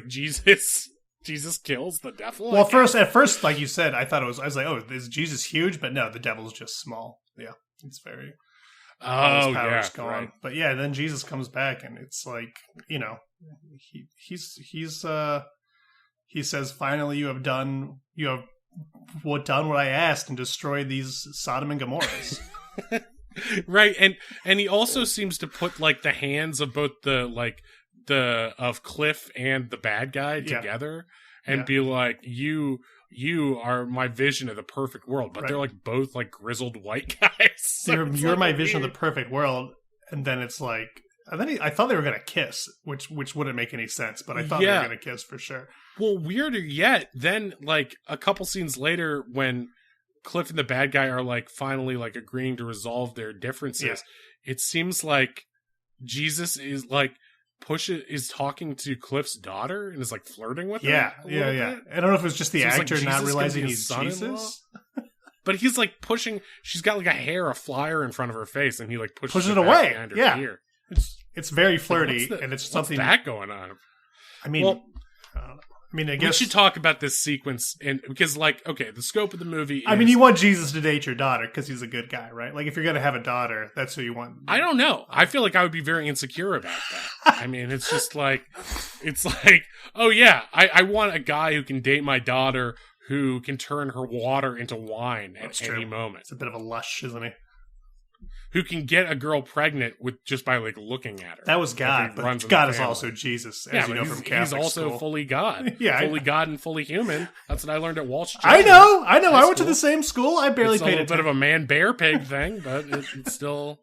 Jesus kills the devil.
Well, at first, like you said, I was like, oh, is Jesus huge? But no, the devil's just small. Yeah, it's very.
Oh,
his power's
gone.
Right. But yeah, then Jesus comes back, and it's like, you know, he says, finally, you have done what I asked and destroyed these Sodom and Gomorrahs.
Right, and he also seems to put like the hands of both of Cliff and the bad guy together and be like, you are my vision of the perfect world, but they're like both like grizzled white guys. So
you're my vision of the perfect world, and then it's like, and then I thought they were gonna kiss, which wouldn't make any sense, but I thought they were gonna kiss for sure.
Well, weirder yet, then like a couple scenes later when Cliff and the bad guy are like finally like agreeing to resolve their differences, it seems like Jesus is like is talking to Cliff's daughter and is like flirting with her.
Yeah. I don't know if it was just the actor not realizing he's Jesus.
But he's like pushing. She's got like a flyer in front of her face, and he like pushes
it away.
Yeah, ear.
It's very flirty, and it's something
what's that going on.
I mean, mean, I
we
guess
should talk about this sequence because, like, okay, the scope of the movie.
I mean, you want Jesus to date your daughter because he's a good guy, right? Like, if you're gonna have a daughter, that's who you want.
I don't know. I feel like I would be very insecure about that. I mean, it's just like, oh yeah, I want a guy who can date my daughter, who can turn her water into wine at any moment.
It's a bit of a lush, isn't he?
Who can get a girl pregnant with just by like looking at her.
That was God, but God is also Jesus, as you know from Catholic
he's also
school.
fully God.
Yeah,
fully God and fully human. That's what I learned at Walsh.
I know. I went to the same school. I barely paid attention.
It's a little bit of a man-bear-pig thing, but it's still...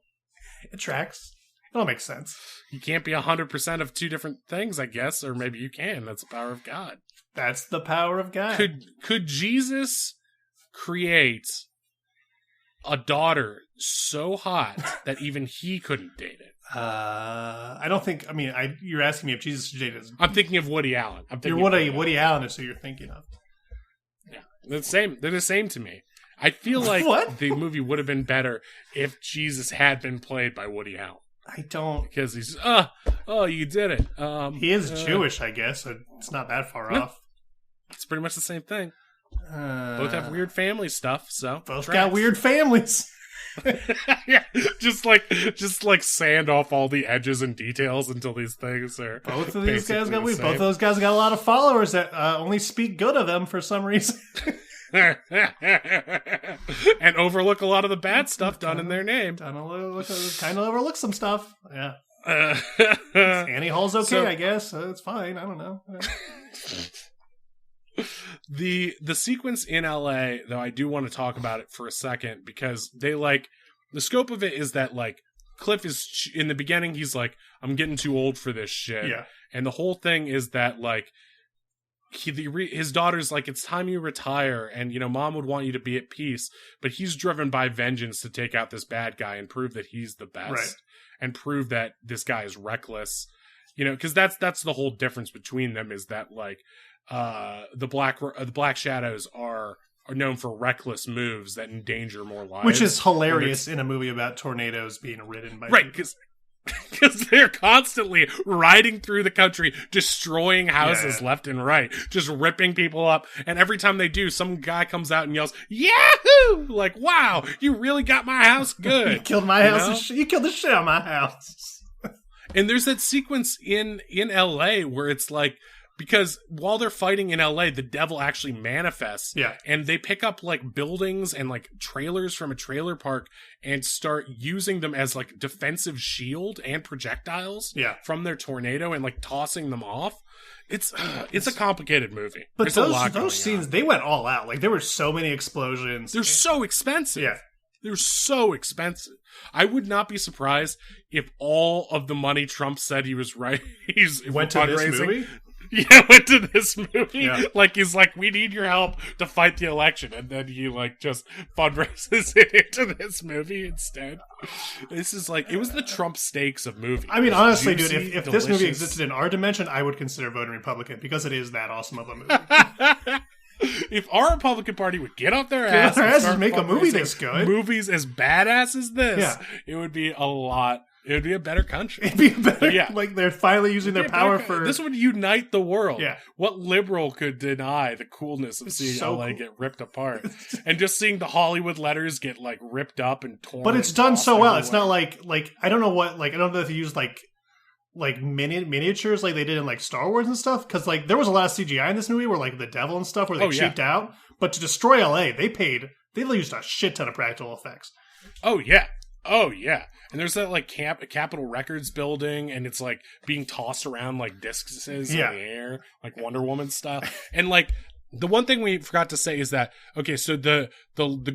It tracks. It all makes sense.
You can't be 100% of two different things, I guess, or maybe you can. That's the power of God.
That's the power of God.
Could Jesus create a daughter so hot that even he couldn't date it?
I don't think. I mean, you're asking me if Jesus dated.
I'm thinking of Woody Allen.
Woody Allen is who you're thinking of.
Yeah, they're the same. They're the same to me. I feel like the movie would have been better if Jesus had been played by Woody Allen.
I don't,
because he's you did it.
He is Jewish, I guess. So it's not that far off.
It's pretty much the same thing. Both have weird family stuff, so
both got weird families.
Yeah, just like sand off all the edges and details until these things are.
Both of these guys got weird. Both of those guys got a lot of followers that only speak good of them for some reason.
And overlook a lot of the bad stuff done in their name.
Kind of overlook some stuff. Yeah. Annie Hall's okay, I guess. It's fine. I don't know.
The sequence in LA, though, I do want to talk about it for a second because they the scope of it is that Cliff is in the beginning. He's like, I'm getting too old for this shit.
Yeah.
And the whole thing is that his daughter's like, it's time you retire, and mom would want you to be at peace, but he's driven by vengeance to take out this bad guy and prove that he's the best,
right,
and prove that this guy is reckless, because that's the whole difference between them, is that the Black Shadows are known for reckless moves that endanger more lives,
which is hilarious in a movie about tornadoes being ridden by
right, because they're constantly riding through the country, destroying houses left and right, just ripping people up. And every time they do, some guy comes out and yells, "Yahoo!" Like, wow, you really got my house good.
You killed my house. You killed the shit out of my house.
And there's that sequence in LA where it's like, because while they're fighting in LA, the devil actually manifests.
Yeah.
And they pick up buildings and trailers from a trailer park and start using them as defensive shield and projectiles from their tornado and tossing them off. It's a complicated movie.
But those scenes, they went all out. There were so many explosions.
They're so expensive.
Yeah.
They're so expensive. I would not be surprised if all of the money Trump said he was
went to this movie.
Yeah, went to this movie.
Yeah.
He's like, we need your help to fight the election. And then he, just fundraises it into this movie instead. This is it was the Trump stakes of movies.
I mean, honestly, dude, if this movie existed in our dimension, I would consider voting Republican because it is that awesome of a movie.
If our Republican Party would get off their ass
and make a movie this good,
movies as badass as this, it would be a lot. It would be a better country. It'd be better.
They're finally using their power for...
This would unite the world.
Yeah.
What liberal could deny the coolness of seeing LA get ripped apart? And just seeing the Hollywood letters get, ripped up and torn.
But it's done so well. It's not I don't know what... I don't know if they use, miniatures like they did in, Star Wars and stuff. Because, there was a lot of CGI in this movie where, the devil and stuff, where they cheaped out. But to destroy LA, they used a shit ton of practical effects.
Oh, yeah. Oh, yeah. And there's that, Capitol Records building, and it's, being tossed around like discs in the air, like Wonder Woman style. And, the one thing we forgot to say is that, okay, so the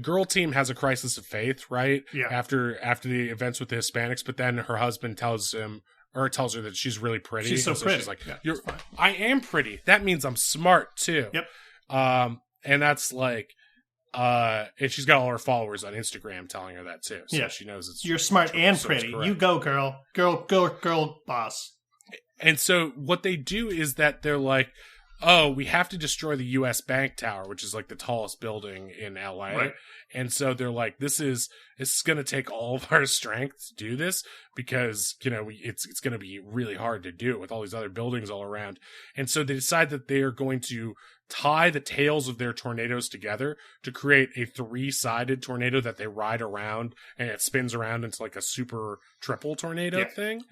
girl team has a crisis of faith, right?
Yeah.
After the events with the Hispanics, but then her husband tells her that she's really pretty.
She's so pretty.
She's like, I am pretty. That means I'm smart, too.
Yep.
And that's, and she's got all her followers on Instagram telling her that too. So she knows
you're smart and pretty. You go, girl, boss.
And so what they do is that they're like, oh, we have to destroy the U.S. Bank Tower, which is like the tallest building in L.A.
Right.
And so they're like, this is going to take all of our strength to do this because, it's going to be really hard to do with all these other buildings all around. And so they decide that they are going to tie the tails of their tornadoes together to create a 3-sided tornado that they ride around, and it spins around into like a super triple tornado thing.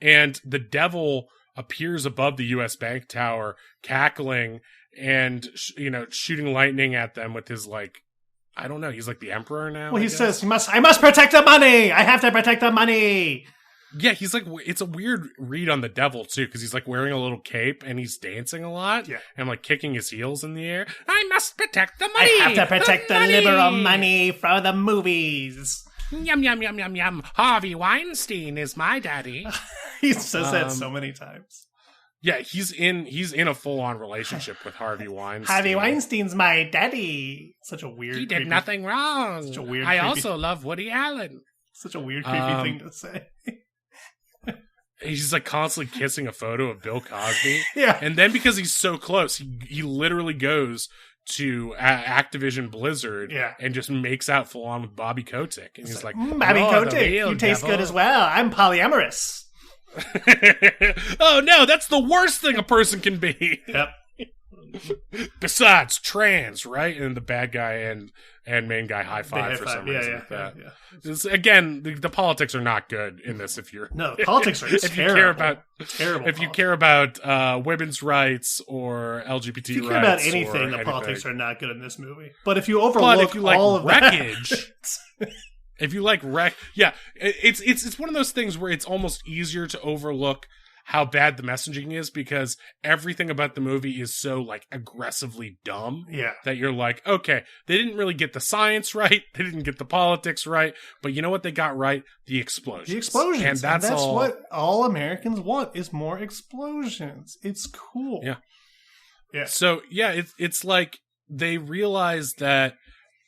And the devil appears above the U.S. Bank Tower, cackling and, shooting lightning at them with his, like, I don't know, he's like the emperor now.
Well, he says, I must protect the money! I have to protect the money!
Yeah, he's like, it's a weird read on the devil, too, because he's like wearing a little cape and he's dancing a lot.
Yeah.
And like kicking his heels in the air. I must protect the money!
I have to protect the liberal money for the movies.
Yum, yum, yum, yum, yum. Harvey Weinstein is my daddy.
He says that so many times.
Yeah, he's in a full-on relationship with Harvey Weinstein.
Harvey Weinstein's my daddy. Such a weird.
He did nothing wrong.
Such a weird.
I also love Woody Allen.
Such a weird, creepy thing to say.
He's like constantly kissing a photo of Bill Cosby.
Yeah,
and then because he's so close, he literally goes to Activision Blizzard and just makes out full on with Bobby Kotick, and he's like,
Bobby Kotick, you taste good as well. I'm polyamorous.
Oh no, that's the worst thing a person can be.
Yep.
Besides, trans, right? And the bad guy and main guy high five for some reason. Like that.
Yeah.
This, again, the politics are not good in this. If you're
politics are
if
terrible.
You care about
terrible.
If you care about women's rights or LGBT rights,
if you care about anything, the politics are not good in this movie. But if you overlook all of
wreckage. If you like it's one of those things where it's almost easier to overlook how bad the messaging is because everything about the movie is so like aggressively dumb that you're like, okay, they didn't really get the science right, they didn't get the politics right, but you know what they got right? The explosions.
And that's what all Americans want is more explosions. It's cool.
Yeah. So it's like they realize that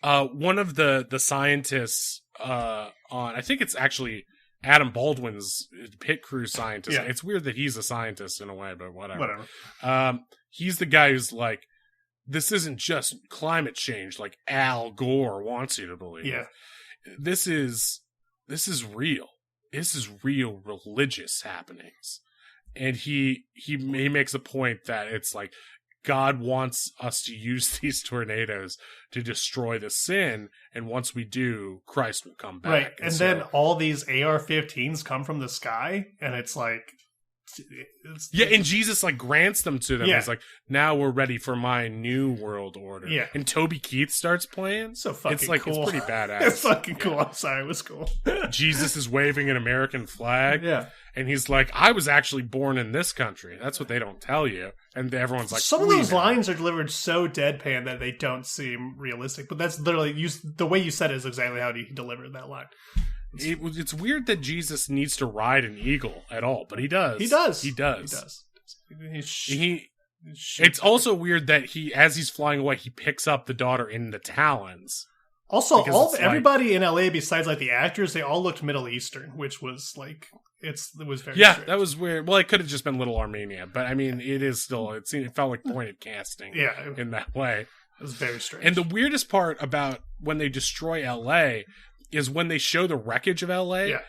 one of the scientists on, I think it's actually Adam Baldwin's pit crew scientist. Yeah. It's weird that he's a scientist in a way, but whatever. He's the guy who's like, this isn't just climate change like Al Gore wants you to believe.
Yeah.
This is real. This is real religious happenings. And he makes a point that it's like God wants us to use these tornadoes to destroy the sin, and once we do, Christ will come back.
Right, and so, then all these AR-15s come from the sky, and it's like...
and Jesus like grants them to them. Yeah. He's like, now we're ready for my new world order.
Yeah.
And Toby Keith starts playing.
So fucking
it's like,
cool.
It's pretty badass.
It's fucking cool. I'm sorry, it was cool.
Jesus is waving an American flag.
Yeah.
And he's like, I was actually born in this country. That's what they don't tell you. And everyone's like,
some of those lines are delivered so deadpan that they don't seem realistic. But that's literally, the way you said it is exactly how he delivered that line.
It's weird that Jesus needs to ride an eagle at all, but he does.
He does.
It's also weird that as he's flying away, he picks up the daughter in the talons.
Also, everybody in LA besides like the actors, they all looked Middle Eastern, which was like it was very strange.
That was weird. Well, it could have just been Little Armenia, but I mean, it is still. It felt like pointed casting. In that way,
it was very strange.
And the weirdest part about when they destroy LA is when they show the wreckage of LA.
Yeah.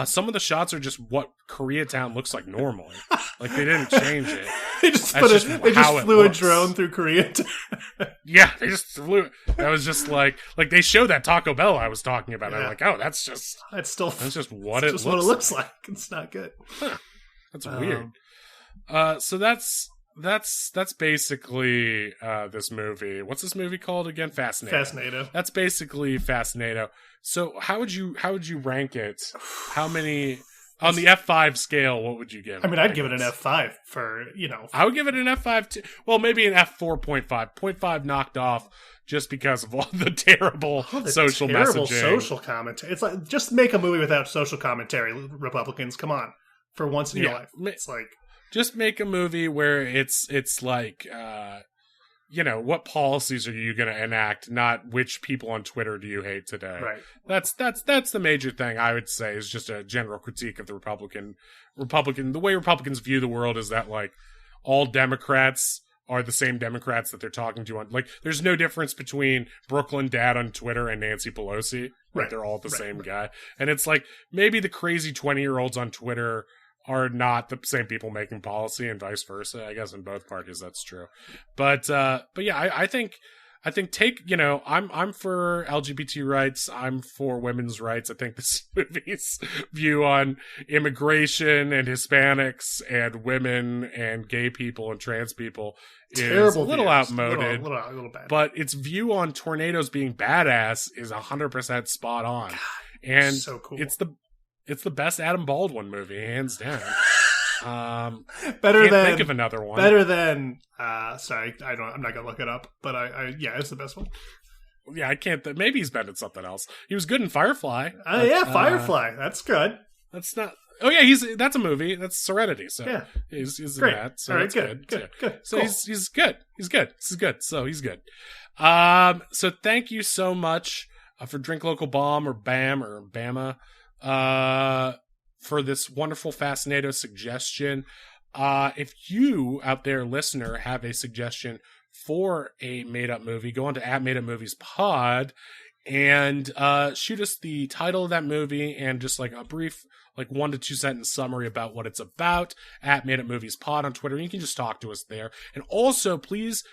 Some of the shots are just what Koreatown looks like normally. Like they didn't change it.
They just flew a drone through Koreatown.
Yeah, they just flew it. That was just like they showed that Taco Bell I was talking about. Yeah. I'm like, oh, that's just what it looks like.
It's not good.
Huh. That's weird. So that's basically this movie. What's this movie called again? Fastnado. That's basically Fastnado. So how would you rank it? How many on the F5 scale? What would you give?
I mean, I'd give it an F5 for
I would give it an F5 too. Well, maybe an F4.5. 0.5 knocked off just because of all the terrible social messaging.
Social commentary. It's like just make a movie without social commentary. Republicans, come on, for once in your life. It's like
just make a movie where it's like. What policies are you going to enact, not which people on Twitter do you hate today.
Right.
That's the major thing I would say is just a general critique of the Republican, the way Republicans view the world is that like all Democrats are the same Democrats that they're talking to on, like, there's no difference between Brooklyn Dad on Twitter and Nancy Pelosi. Like,
Right.
they're all the same guy. And it's like, maybe the crazy 20-year-olds on Twitter are not the same people making policy, and vice versa. I guess in both parties that's true. But yeah, I think take, you know, I'm for LGBT rights. I'm for women's rights. I think this movie's view on immigration and Hispanics and women and gay people and trans people is
Terrible
a little
views.
outmoded.
A little bad.
But its view on tornadoes being badass is 100% spot on. And
so cool.
It's the best Adam Baldwin movie, hands down.
Better
can't
than
think of another one.
Better than sorry, I'm not gonna look it up, but yeah, it's the best one.
Yeah, I can't. Maybe he's been in something else. He was good in Firefly.
Yeah, Firefly. That's good.
That's not. Oh yeah, that's a movie. That's Serenity. So
Yeah.
he's in
Great.
that. So
All right,
that's
good.
So
Cool.
he's good. He's good. This is good. So he's good. So thank you so much for Drink Local Bomb or BAM or Bama. For this wonderful Fastnado suggestion. If you out there, listener, have a suggestion for a made-up movie, go on to @MadeUpMoviesPod and shoot us the title of that movie and just like a brief, like 1 to 2 sentence summary about what it's about @MadeUpMoviesPod on Twitter. You can just talk to us there. And also, please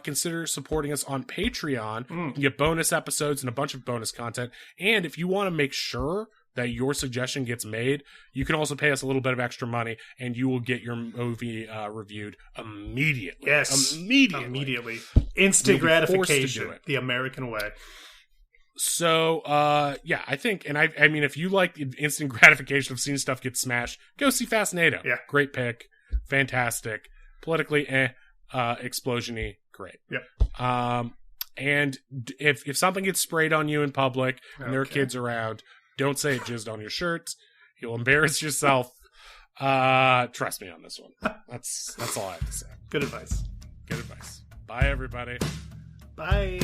consider supporting us on Patreon. You can get bonus episodes and a bunch of bonus content. And if you want to make sure that your suggestion gets made, you can also pay us a little bit of extra money, and you will get your movie reviewed immediately.
Yes, immediately. Instant
You'll be forced to do
gratification,
it.
the American way.
So, yeah, I think, and I mean, if you like the instant gratification of seeing stuff get smashed, go see Fastnado.
Yeah.
Great pick. Fantastic. Politically, explosion-y, great.
Yep.
And if something gets sprayed on you in public and there are
Okay.
kids around, don't say it jizzed on your shirt. You'll embarrass yourself. Trust me on this one. That's all I have to say.
Good advice.
Good advice. Bye, everybody.
Bye.